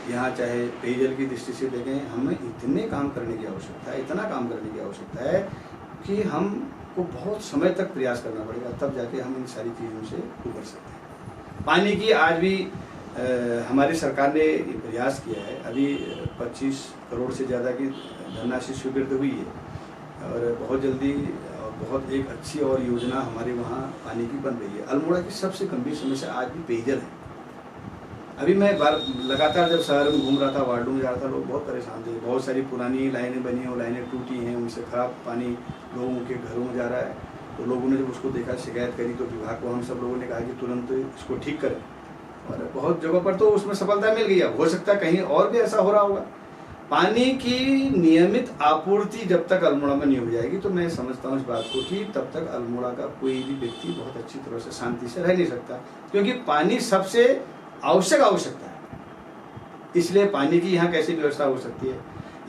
S2: यहाँ चाहे पेयजल की दृष्टि से देखें, हमें इतने काम करने की आवश्यकता है, इतना काम करने की आवश्यकता है कि हमको बहुत समय तक प्रयास करना पड़ेगा, तब जाके हम इन सारी चीज़ों से उबर सकते हैं। पानी की आज भी हमारी सरकार ने प्रयास किया है, अभी 25 करोड़ से ज़्यादा की धनराशि स्वीकृत हुई है और बहुत जल्दी बहुत एक अच्छी और योजना हमारे वहाँ पानी की बन रही है। अल्मोड़ा की सबसे गंभीर समस्या आज भी पेयजल है। अभी मैं लगातार जब शहर में घूम रहा था, वार्डों में जा रहा था, लोग बहुत परेशान थे, बहुत सारी पुरानी लाइनें बनी हैं, वो लाइनें टूटी हैं, उनसे खराब पानी लोगों के घरों में जा रहा है। तो लोगों ने जब उसको देखा, शिकायत करी, तो विभाग को हम सब लोगों ने कहा कि तुरंत इसको ठीक करें, और बहुत जगह पर तो उसमें सफलता मिल गई है। हो सकता है कहीं और भी ऐसा हो रहा होगा। पानी की नियमित आपूर्ति जब तक अल्मोड़ा में नहीं हो जाएगी, तो मैं समझता हूँ इस बात को कि तब तक अल्मोड़ा का कोई भी व्यक्ति बहुत अच्छी तरह से शांति से रह नहीं सकता, क्योंकि पानी सबसे आवश्यक आवश्यकता है। इसलिए पानी की यहाँ कैसी व्यवस्था हो सकती है,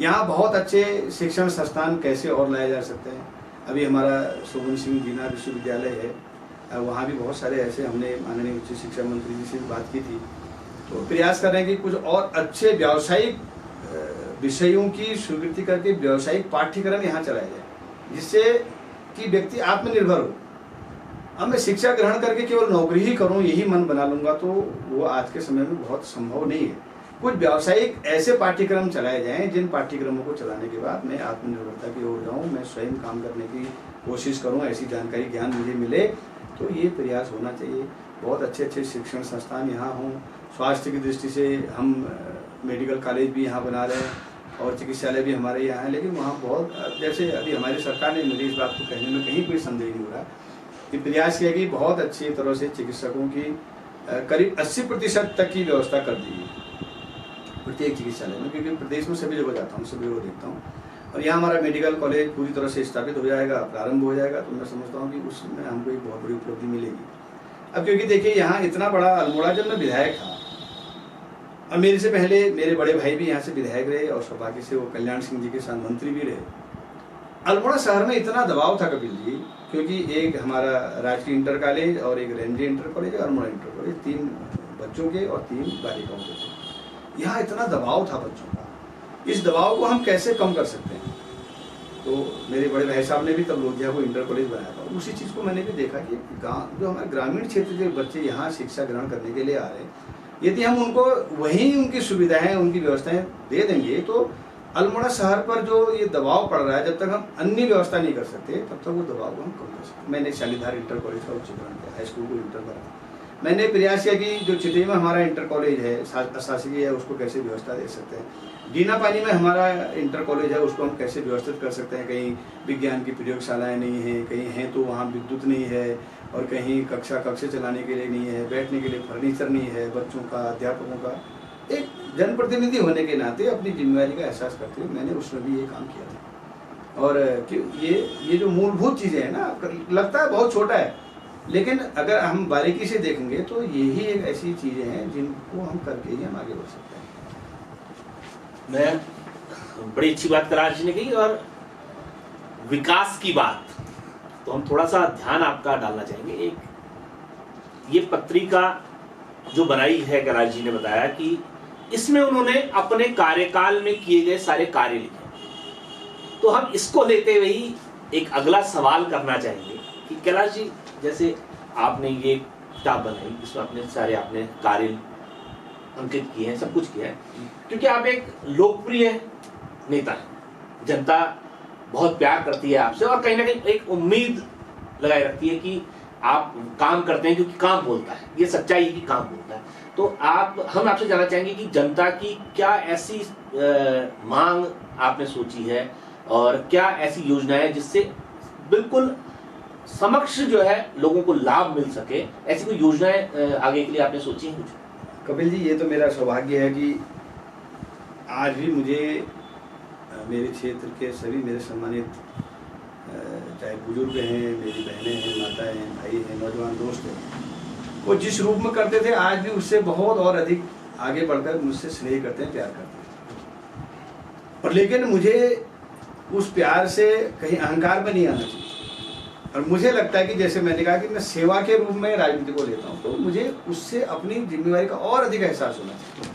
S2: यहाँ बहुत अच्छे शिक्षण संस्थान कैसे और लाए जा सकते हैं। अभी हमारा सोवन सिंह जीना विश्वविद्यालय है, वहाँ भी बहुत सारे ऐसे, हमने माननीय उच्च शिक्षा मंत्री जी से बात की थी, तो प्रयास कर रहे हैं कि कुछ और अच्छे व्यावसायिक विषयों की स्वीकृति करके व्यावसायिक पाठ्यक्रम यहाँ चलाया जाए, जिससे कि व्यक्ति आत्मनिर्भर हो। अब मैं शिक्षा ग्रहण करके केवल नौकरी ही करूँ, यही मन बना लूँगा, तो वो आज के समय में बहुत संभव नहीं है। कुछ व्यावसायिक ऐसे पाठ्यक्रम चलाए जाएं जिन पाठ्यक्रमों को चलाने के बाद मैं आत्मनिर्भरता की ओर जाऊँ, मैं स्वयं काम करने की कोशिश करूँ, ऐसी जानकारी ज्ञान मुझे मिले, तो ये प्रयास होना चाहिए। बहुत अच्छे अच्छे शिक्षण संस्थान यहाँ हों। स्वास्थ्य की दृष्टि से हम मेडिकल कॉलेज भी यहाँ बना रहे हैं और चिकित्सालय भी हमारे यहाँ है, लेकिन वहाँ बहुत, जैसे अभी हमारी सरकार ने, मुझे इस बात को कहने में कहीं कोई संदेह नहीं हो रहा कि प्रयास किया कि बहुत अच्छी तरह से चिकित्सकों की करीब 80% तक की व्यवस्था कर दी है प्रत्येक चिकित्सालय में, क्योंकि प्रदेश में सभी जगह जाता हूँ, सभी जगह देखता हूँ, और यहाँ हमारा मेडिकल कॉलेज पूरी तरह से स्थापित हो जाएगा, प्रारंभ हो जाएगा, तो मैं समझता हूँ कि उसमें हमको एक बहुत बड़ी उपलब्धि मिलेगी। अब क्योंकि देखिए यहाँ इतना बड़ा अल्मोड़ा, जब मैं विधायक था और मेरे से पहले मेरे बड़े भाई भी यहाँ से विधायक रहे और सौभाग्य से वो कल्याण सिंह जी के साथ मंत्री भी रहे। अल्मोड़ा शहर में इतना दबाव था कपिल जी, क्योंकि एक हमारा राजकीय इंटर कॉलेज और एक रेंजी इंटर कॉलेज और अल्मोड़ा इंटर कॉलेज, 3 बच्चों के और 3 बालिकाओं के थे। यहाँ इतना दबाव था बच्चों का, इस दबाव को हम कैसे कम कर सकते हैं? तो मेरे बड़े भाई साहब ने भी तब लोधिया को इंटर कॉलेज बनाया था। उसी चीज़ को मैंने भी देखा कि गाँव, जो हमारे ग्रामीण क्षेत्र के बच्चे यहाँ शिक्षा ग्रहण करने के लिए आ रहे हैं, यदि हम उनको वहीं उनकी सुविधाएं, उनकी व्यवस्थाएं दे देंगे, तो अल्मोड़ा शहर पर जो ये दबाव पड़ रहा है, जब तक हम अन्य व्यवस्था नहीं कर सकते तब तक वो दबाव को हम कम कर सकते। मैंने शालीधार इंटर कॉलेज का उच्चीकरण किया, हाई स्कूल को इंटर करा। मैंने प्रयास किया कि जो चिटई में हमारा इंटर कॉलेज है अशासकीय है, उसको कैसे व्यवस्था दे सकते हैं। डीना पानी में हमारा इंटर कॉलेज है, उसको हम कैसे व्यवस्थित कर सकते हैं। कहीं विज्ञान की प्रयोगशालाएँ नहीं हैं, कहीं हैं तो वहाँ विद्युत नहीं है, और कहीं कक्षा चलाने के लिए नहीं है, बैठने के लिए फर्नीचर नहीं है, बच्चों का अध्यापकों का। एक जनप्रतिनिधि होने के नाते अपनी जिम्मेवारी का एहसास करते हुए मैंने उसमें भी ये काम किया था। और कि ये जो मूलभूत चीज़ें हैं ना, लगता है बहुत छोटा है, लेकिन अगर हम बारीकी से देखेंगे तो यही एक ऐसी चीज़ें हैं जिनको हम करके ही हम आगे बढ़ सकते हैं।
S1: मैं बड़ी अच्छी बात करार जी ने कही, और विकास की बात तो हम थोड़ा सा ध्यान आपका डालना चाहेंगे। एक ये पत्रिका जो बनाई है, करार जी ने बताया कि इसमें उन्होंने अपने कार्यकाल में किए गए सारे कार्य लिखे। तो हम इसको लेते हुए ही एक अगला सवाल करना चाहेंगे कि कैलाश जी, जैसे आपने ये किताब बनाई, इसमें अपने सारे आपने कार्य अंकित किए हैं, सब कुछ किया है, क्योंकि आप एक लोकप्रिय नेता हैं, जनता बहुत प्यार करती है आपसे, और कहीं ना कहीं एक उम्मीद लगाए रखती है कि आप काम करते हैं, क्योंकि काम बोलता है, ये सच्चाई है कि काम बोलता है। तो हम आपसे जानना चाहेंगे कि जनता की क्या ऐसी मांग आपने सोची है, और क्या ऐसी योजनाएं जिससे बिल्कुल समक्ष जो है लोगों को लाभ मिल सके, ऐसी कोई योजनाएं आगे के लिए आपने सोची हैं कुछ?
S2: कपिल जी, ये तो मेरा सौभाग्य है कि आज भी मुझे मेरे क्षेत्र के सभी मेरे सम्मानित, चाहे बुजुर्ग हैं, मेरी बहनें हैं, माताएं हैं, भाई हैं, नौजवान दोस्त हैं, वो जिस रूप में करते थे आज भी उससे बहुत और अधिक आगे बढ़कर मुझसे स्नेह करते हैं, प्यार करते हैं। और लेकिन मुझे उस प्यार से कहीं अहंकार में नहीं आना चाहिए। और मुझे लगता है कि जैसे मैंने कहा कि मैं सेवा के रूप में राजनीति को लेता हूँ, तो मुझे उससे अपनी जिम्मेवारी का और अधिक एहसास होना चाहिए।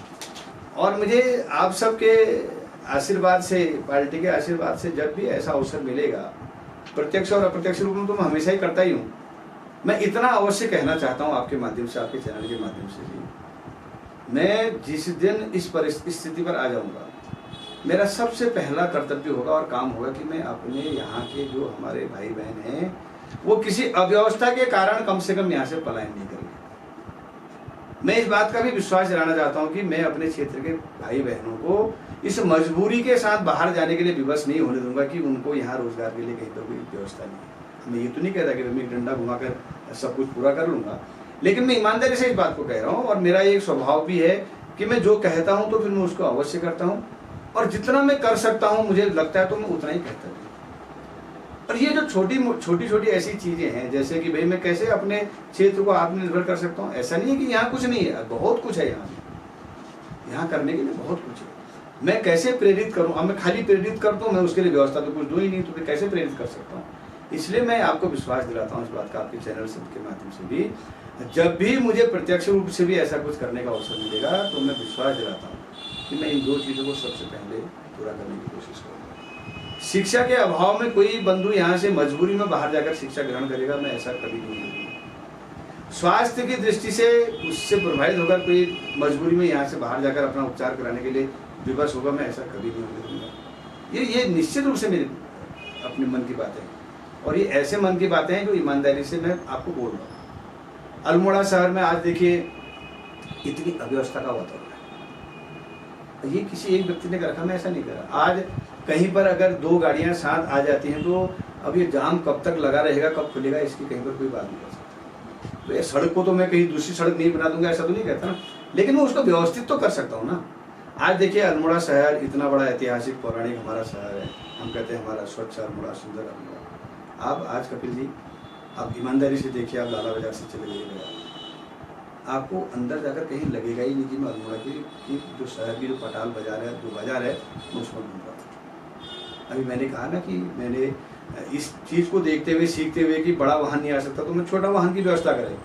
S2: और मुझे आप सबके आशीर्वाद से, पार्टी के आशीर्वाद से जब भी ऐसा अवसर मिलेगा, प्रत्यक्ष और अप्रत्यक्ष रूप में तो मैं हमेशा ही करता ही हूँ, मैं इतना अवश्य कहना चाहता हूँ आपके माध्यम से, आपके चैनल के माध्यम से भी, मैं जिस दिन इस स्थिति पर आ जाऊँगा, मेरा सबसे पहला कर्तव्य होगा और काम होगा कि मैं अपने यहाँ के जो हमारे भाई बहन हैं, वो किसी अव्यवस्था के कारण कम से कम यहाँ से पलायन नहीं करेंगे। मैं इस बात का भी विश्वास दिलाना चाहता हूँ कि मैं अपने क्षेत्र के भाई बहनों को इस मजबूरी के साथ बाहर जाने के लिए विवश नहीं होने दूंगा कि उनको यहाँ रोजगार के लिए कहीं पर कोई व्यवस्था नहीं है। मैं ये तो नहीं कहता कि मैं एक डंडा घुमाकर सब कुछ पूरा कर लूंगा, लेकिन मैं ईमानदारी से इस बात को कह रहा हूँ। और मेरा एक स्वभाव भी है कि मैं जो कहता हूँ तो फिर मैं उसको अवश्य करता हूँ, और जितना मैं कर सकता हूँ मुझे लगता है तो मैं उतना ही कहता हूँ। और ये जो छोटी छोटी ऐसी चीजें हैं, जैसे कि भाई मैं कैसे अपने क्षेत्र को आत्मनिर्भर कर सकता हूँ, ऐसा नहीं है कि यहाँ कुछ नहीं है, बहुत कुछ है यहाँ करने के लिए बहुत कुछ है। मैं कैसे प्रेरित करूँ, अब मैं खाली प्रेरित करता हूँ, मैं उसके लिए व्यवस्था तो कुछ दूँ ही नहीं, तो मैं कैसे प्रेरित कर सकता हूँ। इसलिए मैं आपको विश्वास दिलाता हूँ इस बात का, आपके चैनल से के माध्यम से भी, जब भी मुझे प्रत्यक्ष रूप से भी ऐसा कुछ करने का अवसर मिलेगा तो मैं विश्वास दिलाता हूँ कि मैं इन दो चीज़ों को सबसे पहले पूरा करने की कोशिश करूँगा। शिक्षा के अभाव में कोई बंधु यहाँ से मजबूरी में बाहर जाकर शिक्षा ग्रहण करेगा, मैं ऐसा कभी नहीं करूँगा। स्वास्थ्य की दृष्टि से उससे प्रभावित होकर कोई मजबूरी में यहाँ से बाहर जाकर अपना उपचार कराने के लिए विवश होगा, मैं ऐसा कभी नहीं होने दूंगा। ये निश्चित रूप से मेरे अपने मन की बातें हैं, और ये ऐसे मन की बातें हैं जो ईमानदारी से मैं आपको बोल रहा हूँ। अल्मोड़ा शहर में आज देखिए इतनी अव्यवस्था का वातावरण है, ये किसी एक व्यक्ति ने रखा, मैं ऐसा नहीं करा। आज कहीं पर अगर दो गाड़ियां साथ आ जाती हैं तो अब ये जाम कब तक लगा रहेगा, कब खुलेगा, इसकी कहीं पर कोई बात नहीं कर सकता। तो ये सड़क को तो मैं कहीं दूसरी सड़क नहीं बना दूंगा, ऐसा तो नहीं कहता ना, लेकिन मैं उसको व्यवस्थित तो कर सकता हूँ ना। आज देखिए अल्मोड़ा शहर इतना बड़ा ऐतिहासिक पौराणिक हमारा शहर है, हम कहते हैं हमारा स्वच्छ अल्मोड़ा, सुंदर अल्मोड़ा। आप आज कपिल जी आप ईमानदारी से देखिए, आप लाला बाजार से चले जाइएगा, आपको अंदर जाकर कहीं लगेगा ही नहीं कि मैं अल्मोड़ा की जो शहर की जो पटाल बाजार है, जो बाजार है, मैं उसमें घूम रहा था। अभी मैंने कहा ना कि मैंने इस चीज़ को देखते हुए सीखते हुए कि बड़ा वाहन नहीं आ सकता तो मैं छोटा वाहन की व्यवस्था करें।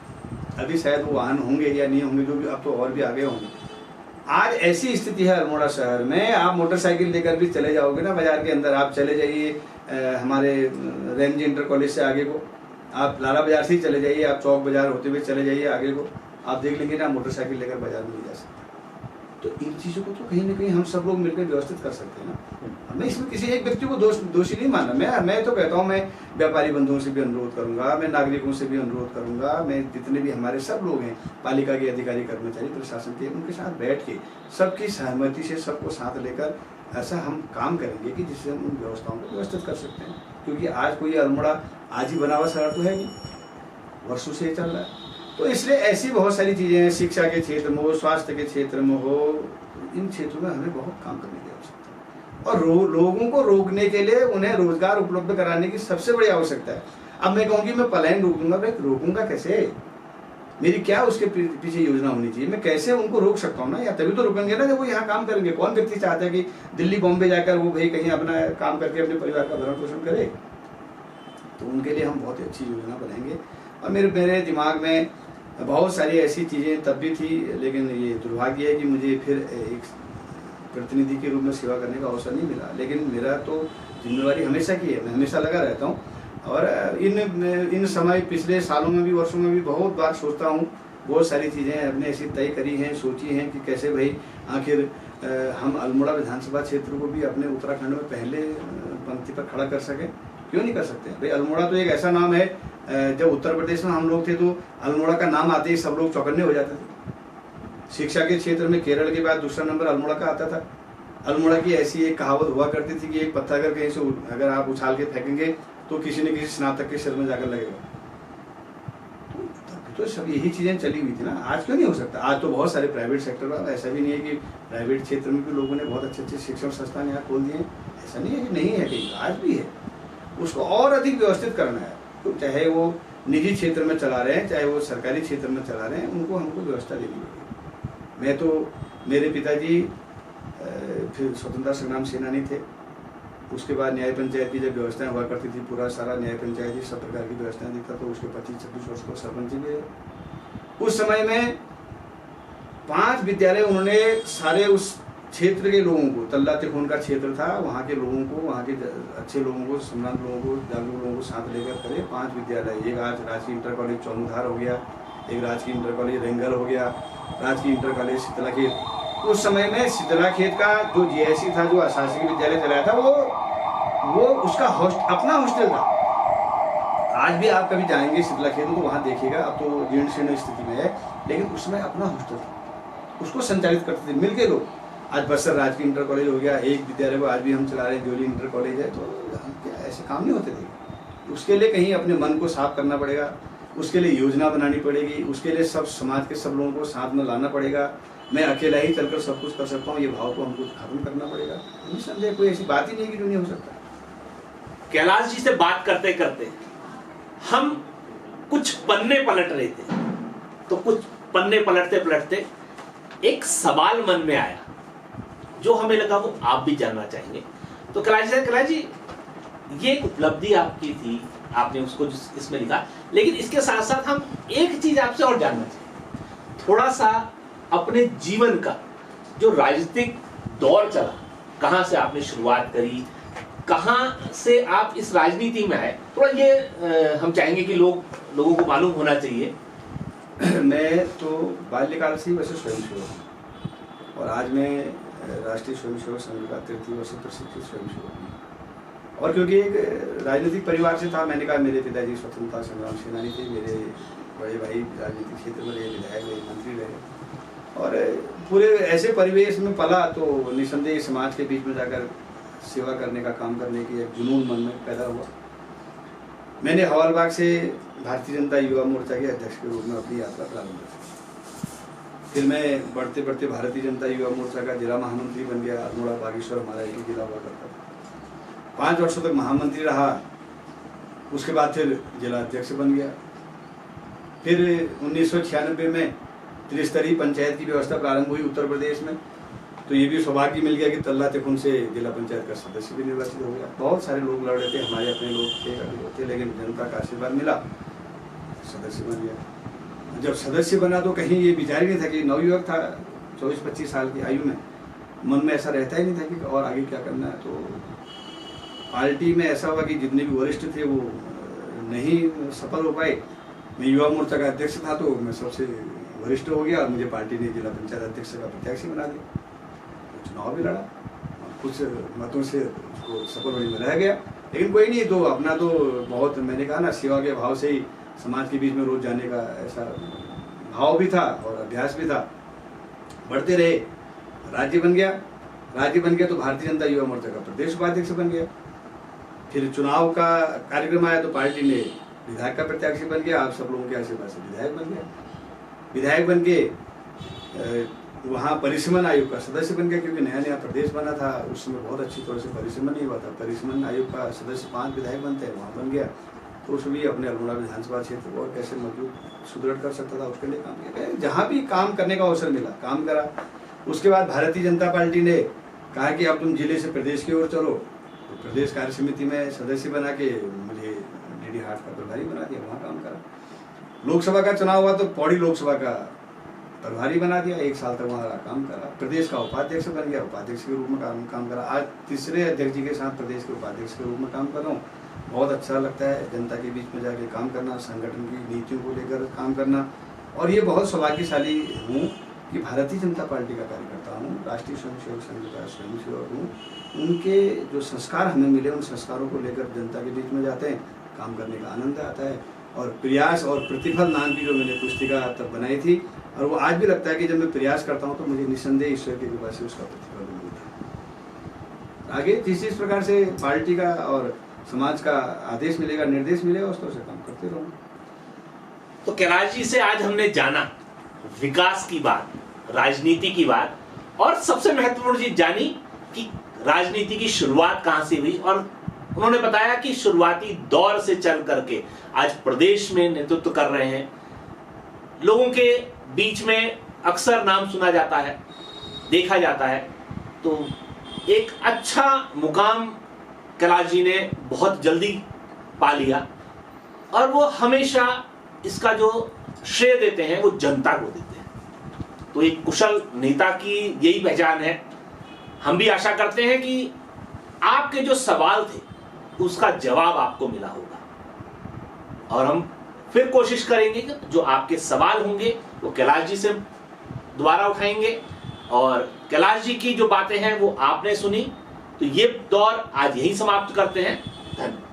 S2: अभी शायद वो वाहन होंगे या नहीं होंगे, जो भी अब तो और भी आगे होंगे। आज ऐसी स्थिति है अल्मोड़ा शहर में, आप मोटरसाइकिल लेकर भी चले जाओगे ना बाजार के अंदर, आप चले जाइए हमारे रेंज इंटर कॉलेज से आगे को, आप लाला बाजार से ही चले जाइए, आप चौक बाजार होते हुए चले जाइए आगे को, आप देख लेंगे ना मोटरसाइकिल लेकर बाजार में नहीं जा सकते। तो इन चीज़ों को तो कहीं ना कहीं हम सब लोग मिलकर व्यवस्थित कर सकते हैं ना। मैं इसमें किसी एक व्यक्ति को दोषी नहीं मानना। मैं तो कहता हूँ, मैं व्यापारी बंधुओं से भी अनुरोध करूंगा, मैं नागरिकों से भी अनुरोध करूंगा, मैं जितने भी हमारे सब लोग हैं, पालिका के अधिकारी, कर्मचारी, प्रशासन के, उनके साथ बैठ के सबकी सहमति से सबको साथ लेकर ऐसा हम काम करेंगे कि जिससे हम उन व्यवस्थाओं को व्यवस्थित कर सकते हैं। क्योंकि आज कोई अल्मोड़ा आज ही बना हुआ शहर तो है नहीं, वर्षों से चल रहा है। तो इसलिए ऐसी बहुत सारी चीज़ें हैं, शिक्षा के क्षेत्र में हो, स्वास्थ्य के क्षेत्र में हो, इन क्षेत्रों में हमें बहुत काम करने की आवश्यकता है। और लोगों को रोकने के लिए उन्हें रोजगार उपलब्ध कराने की सबसे बड़ी आवश्यकता है। अब मैं कहूँगी मैं पलायन रोकूंगा, भाई रोकूंगा कैसे? मेरी क्या उसके पीछे योजना होनी चाहिए? मैं कैसे उनको रोक सकता हूँ ना? या तभी तो रुकेंगे ना जब वो यहाँ काम करेंगे। कौन व्यक्ति चाहता है कि दिल्ली बॉम्बे जाकर वो भाई कहीं अपना काम करके अपने परिवार का भरण पोषण करे? तो उनके लिए हम बहुत ही अच्छी योजना बनाएंगे। और मेरे दिमाग में बहुत सारी ऐसी चीज़ें तब भी थी, लेकिन ये दुर्भाग्य है कि मुझे फिर एक प्रतिनिधि के रूप में सेवा करने का अवसर नहीं मिला। लेकिन मेरा तो जिम्मेवारी हमेशा की है, मैं हमेशा लगा रहता हूँ। और इन समय पिछले सालों में भी, वर्षों में भी बहुत बार सोचता हूँ, बहुत सारी चीज़ें हमने ऐसी तय करी हैं, सोची हैं कि कैसे भाई आखिर हम अल्मोड़ा विधानसभा क्षेत्र को भी अपने उत्तराखंड में पहले पंक्ति पर खड़ा कर सकें। क्यों नहीं कर सकते भाई? अल्मोड़ा तो एक ऐसा नाम है, जब उत्तर प्रदेश में हम लोग थे तो अल्मोड़ा का नाम आते ही सब लोग चौकन्ने हो जाते थे। शिक्षा के क्षेत्र में केरल के बाद दूसरा नंबर अल्मोड़ा का आता था। अल्मोड़ा की ऐसी एक कहावत हुआ करती थी कि एक पत्थर अगर कहीं से अगर आप उछाल के फेंकेंगे तो किसी न किसी स्नातक के सिर में जाकर लगेगा। तो सब यही चीज़ें चली हुई थी ना। आज क्यों नहीं हो सकता? आज तो बहुत सारे प्राइवेट सेक्टर, ऐसा भी नहीं है कि प्राइवेट क्षेत्र में भी लोगों ने बहुत अच्छे अच्छे शिक्षण संस्थान यहाँ खोल दिए। ऐसा नहीं है कि नहीं है, कहीं आज भी है। उसको और अधिक व्यवस्थित करना है। तो चाहे वो निजी क्षेत्र में चला रहे हैं, चाहे वो सरकारी क्षेत्र में चला रहे हैं, उनको हमको व्यवस्था देनी होगी। मैं तो, मेरे पिताजी फिर स्वतंत्रता संग्राम सेनानी थे। उसके बाद न्याय पंचायत की जब व्यवस्थाएं हुआ करती थी, पूरा सारा न्याय पंचायत ही सब प्रकार की व्यवस्थाएं देखता, तो उसके 25-26 वर्ष को सरपंच भी है। उस समय में 5 विद्यालय उन्होंने सारे उस क्षेत्र के लोगों को, तल्ला तिकोन का क्षेत्र था, वहाँ के लोगों को, वहाँ के अच्छे लोगों को, सम्रांत लोगों को, जागरूक लोगों को साथ लेकर करे 5 विद्यालय। एक आज राजकीय इंटर कॉलेज चौमुधार हो गया, एक राजकीय इंटर कॉलेज रेंगल हो गया, राजकीय इंटर कॉलेज शीतलाखेत। उस समय में शीतलाखेत का जो जीआईसी था, जो अशासकीय विद्यालय चलाया था, वो उसका अपना हॉस्टल था। आज भी आप कभी जाएंगे शीतलाखेत तो वहाँ देखिएगा, अब तो जीर्ण शीर्ण स्थिति में है, लेकिन उसमें अपना हॉस्टल था, उसको संचालित करते थे मिलके लोग। आज बस्तर राजकीय इंटर कॉलेज हो गया, एक विद्यालय को आज भी हम चला रहे हैं, जोली इंटर कॉलेज है। तो ऐसे काम नहीं होते थे। उसके लिए कहीं अपने मन को साफ करना पड़ेगा, उसके लिए योजना बनानी पड़ेगी, उसके लिए सब समाज के सब लोगों को साथ में लाना पड़ेगा। मैं अकेला ही चलकर सब कुछ कर सकता हूँ, ये भाव को हमको खत्म करना पड़ेगा। निसंदेह कोई ऐसी बात ही नहीं कि जो नहीं हो सकता।
S1: कैलाश जी से बात करते करते हम कुछ पन्ने पलट रहे थे, तो कुछ पन्ने पलटते पलटते एक सवाल मन में आया जो हमें लगा वो आप भी जानना चाहेंगे। तो कैलाश जी, ये एक उपलब्धि आपकी थी, आपने उसको इसमें लिखा, लेकिन इसके साथ साथ हम एक चीज आपसे और जानना चाहेंगे, थोड़ा सा अपने जीवन का जो राजनीतिक दौर चला, कहां से आपने शुरुआत करी, कहां से आप इस राजनीति में आए, थोड़ा ये हम चाहेंगे कि लोगों को मालूम होना चाहिए।
S2: मैं तो बाल्यकाल से ही वैसे स्वयंसेवक हूँ, और आज मैं राष्ट्रीय स्वयंसेवक संघ का 33 वर्ष प्रशिक्षित स्वयंसेवक हूँ। और क्योंकि एक राजनीतिक परिवार से था, मैंने कहा मेरे पिताजी स्वतंत्रता संग्राम सेनानी थे, मेरे बड़े भाई राजनीतिक क्षेत्र में रहे, विधायक रहे, मंत्री रहे, और पूरे ऐसे परिवेश में पला, तो निसंदेह समाज के बीच में जाकर सेवा करने का काम करने की एक जुनून मन में पैदा हुआ। मैंने हवालबाग से भारतीय जनता युवा मोर्चा के अध्यक्ष के रूप में अपनी यात्रा प्रारंभ की। फिर मैं बढ़ते बढ़ते भारतीय जनता युवा मोर्चा का जिला महामंत्री बन गया। अल्मोड़ा बागेश्वर हमारा एक जिला हुआ करता था। 5 वर्षों तक महामंत्री रहा, उसके बाद फिर जिला अध्यक्ष बन गया। फिर 1996 में त्रिस्तरीय पंचायत की व्यवस्था प्रारंभ हुई उत्तर प्रदेश में, तो ये भी सौभाग्य मिल गया कि तल्ला तिकोन से जिला पंचायत का सदस्य भी निर्वाचित हो गया। बहुत सारे लोग लड़ रहे थे, हमारे अपने लोग थे, लेकिन जनता का आशीर्वाद मिला, सदस्य बन गया। जब सदस्य बना तो कहीं ये विचार ही नहीं था कि नवयुवक था, 24-25 साल की आयु में, मन में ऐसा रहता ही नहीं था कि और आगे क्या करना है। तो पार्टी में ऐसा हुआ कि जितने भी वरिष्ठ थे वो नहीं सफल हो पाए। मैं युवा मोर्चा का अध्यक्ष था, तो मैं सबसे वरिष्ठ हो गया और मुझे पार्टी ने जिला पंचायत अध्यक्ष का प्रत्याशी बना दिया। तो चुनाव भी लड़ा और कुछ मतों से उसको सफल होने में रह गया, लेकिन कोई नहीं, तो अपना तो बहुत, मैंने कहा ना, सेवा के भाव से ही समाज के बीच में रोज जाने का ऐसा भाव भी था और अभ्यास भी था। बढ़ते रहे, राज्य बन गया, तो भारतीय जनता युवा मोर्चा का प्रदेश उपाध्यक्ष बन गया। फिर चुनाव का कार्यक्रम आया तो पार्टी ने विधायक का प्रत्याशी बन गया, आप सब लोगों के आशीर्वाद से विधायक बन गया। विधायक बन के वहाँ परिसीमन आयोग का सदस्य बन गया, क्योंकि नया नया प्रदेश बना था, उस समय बहुत अच्छी तरह से परिसीमन नहीं हुआ था। परिसीमन आयोग का सदस्य 5 विधायक बनते हैं, वहाँ बन गया। तो उसमें भी अपने अल्मोड़ा विधानसभा क्षेत्र को और कैसे मजबूत सुदृढ़ कर सकता था, उसके लिए काम किया। जहाँ भी काम करने का अवसर मिला काम करा। उसके बाद भारतीय जनता पार्टी ने कहा कि अब तुम जिले से प्रदेश की ओर चलो, तो प्रदेश कार्य समिति में सदस्य बना के मुझे डीडी हाट का प्रभारी बना दिया, वहाँ काम करा। लोकसभा का चुनाव हुआ तो पौड़ी लोकसभा का प्रभारी बना दिया, 1 साल तक वहाँ काम करा। प्रदेश का उपाध्यक्ष बन गया, उपाध्यक्ष के रूप में काम करा। आज तीसरे अध्यक्ष जी के साथ प्रदेश के उपाध्यक्ष के रूप में काम कर रहा हूँ। बहुत अच्छा लगता है जनता के बीच में जाके काम करना, संगठन की नीतियों को लेकर काम करना। और ये बहुत सौभाग्यशाली हूँ कि भारतीय जनता पार्टी का कार्यकर्ता हूँ, राष्ट्रीय स्वयंसेवक संघ का स्वयंसेवक हूँ। उनके जो संस्कार हमें मिले, उन संस्कारों को लेकर जनता के बीच में जाते हैं, काम करने का आनंद आता है। और प्रयास और प्रतिफल नाम की जो मैंने पुस्तिका तब बनाई थी, और वो आज भी लगता है कि जब मैं प्रयास करता हूँ तो मुझे निस्संदेह ईश्वर की कृपा से उसका प्रतिफल मिलता है। आगे जिस प्रकार से पार्टी का और समाज का आदेश मिलेगा, निर्देश मिलेगा, उस तरह से काम करते रहूँगा।
S1: तो कैलाश जी से आज हमने जाना विकास की बात, राजनीति की बात, और सबसे महत्वपूर्ण चीज जानी कि राजनीति की शुरुआत कहां से हुई। और उन्होंने बताया कि शुरुआती दौर से चल करके आज प्रदेश में नेतृत्व कर रहे हैं। लोगों के बीच में अक्सर नाम सुना जाता है, देखा जाता है। तो एक अच्छा मुकाम कैलाश जी ने बहुत जल्दी पा लिया, और वो हमेशा इसका जो श्रेय देते हैं वो जनता को देते हैं। तो एक कुशल नेता की यही पहचान है। हम भी आशा करते हैं कि आपके जो सवाल थे उसका जवाब आपको मिला होगा, और हम फिर कोशिश करेंगे कि जो आपके सवाल होंगे वो कैलाश जी से दोबारा उठाएंगे। और कैलाश जी की जो बातें हैं वो आपने सुनी। तो ये दौर आज यही समाप्त करते हैं। धन्यवाद।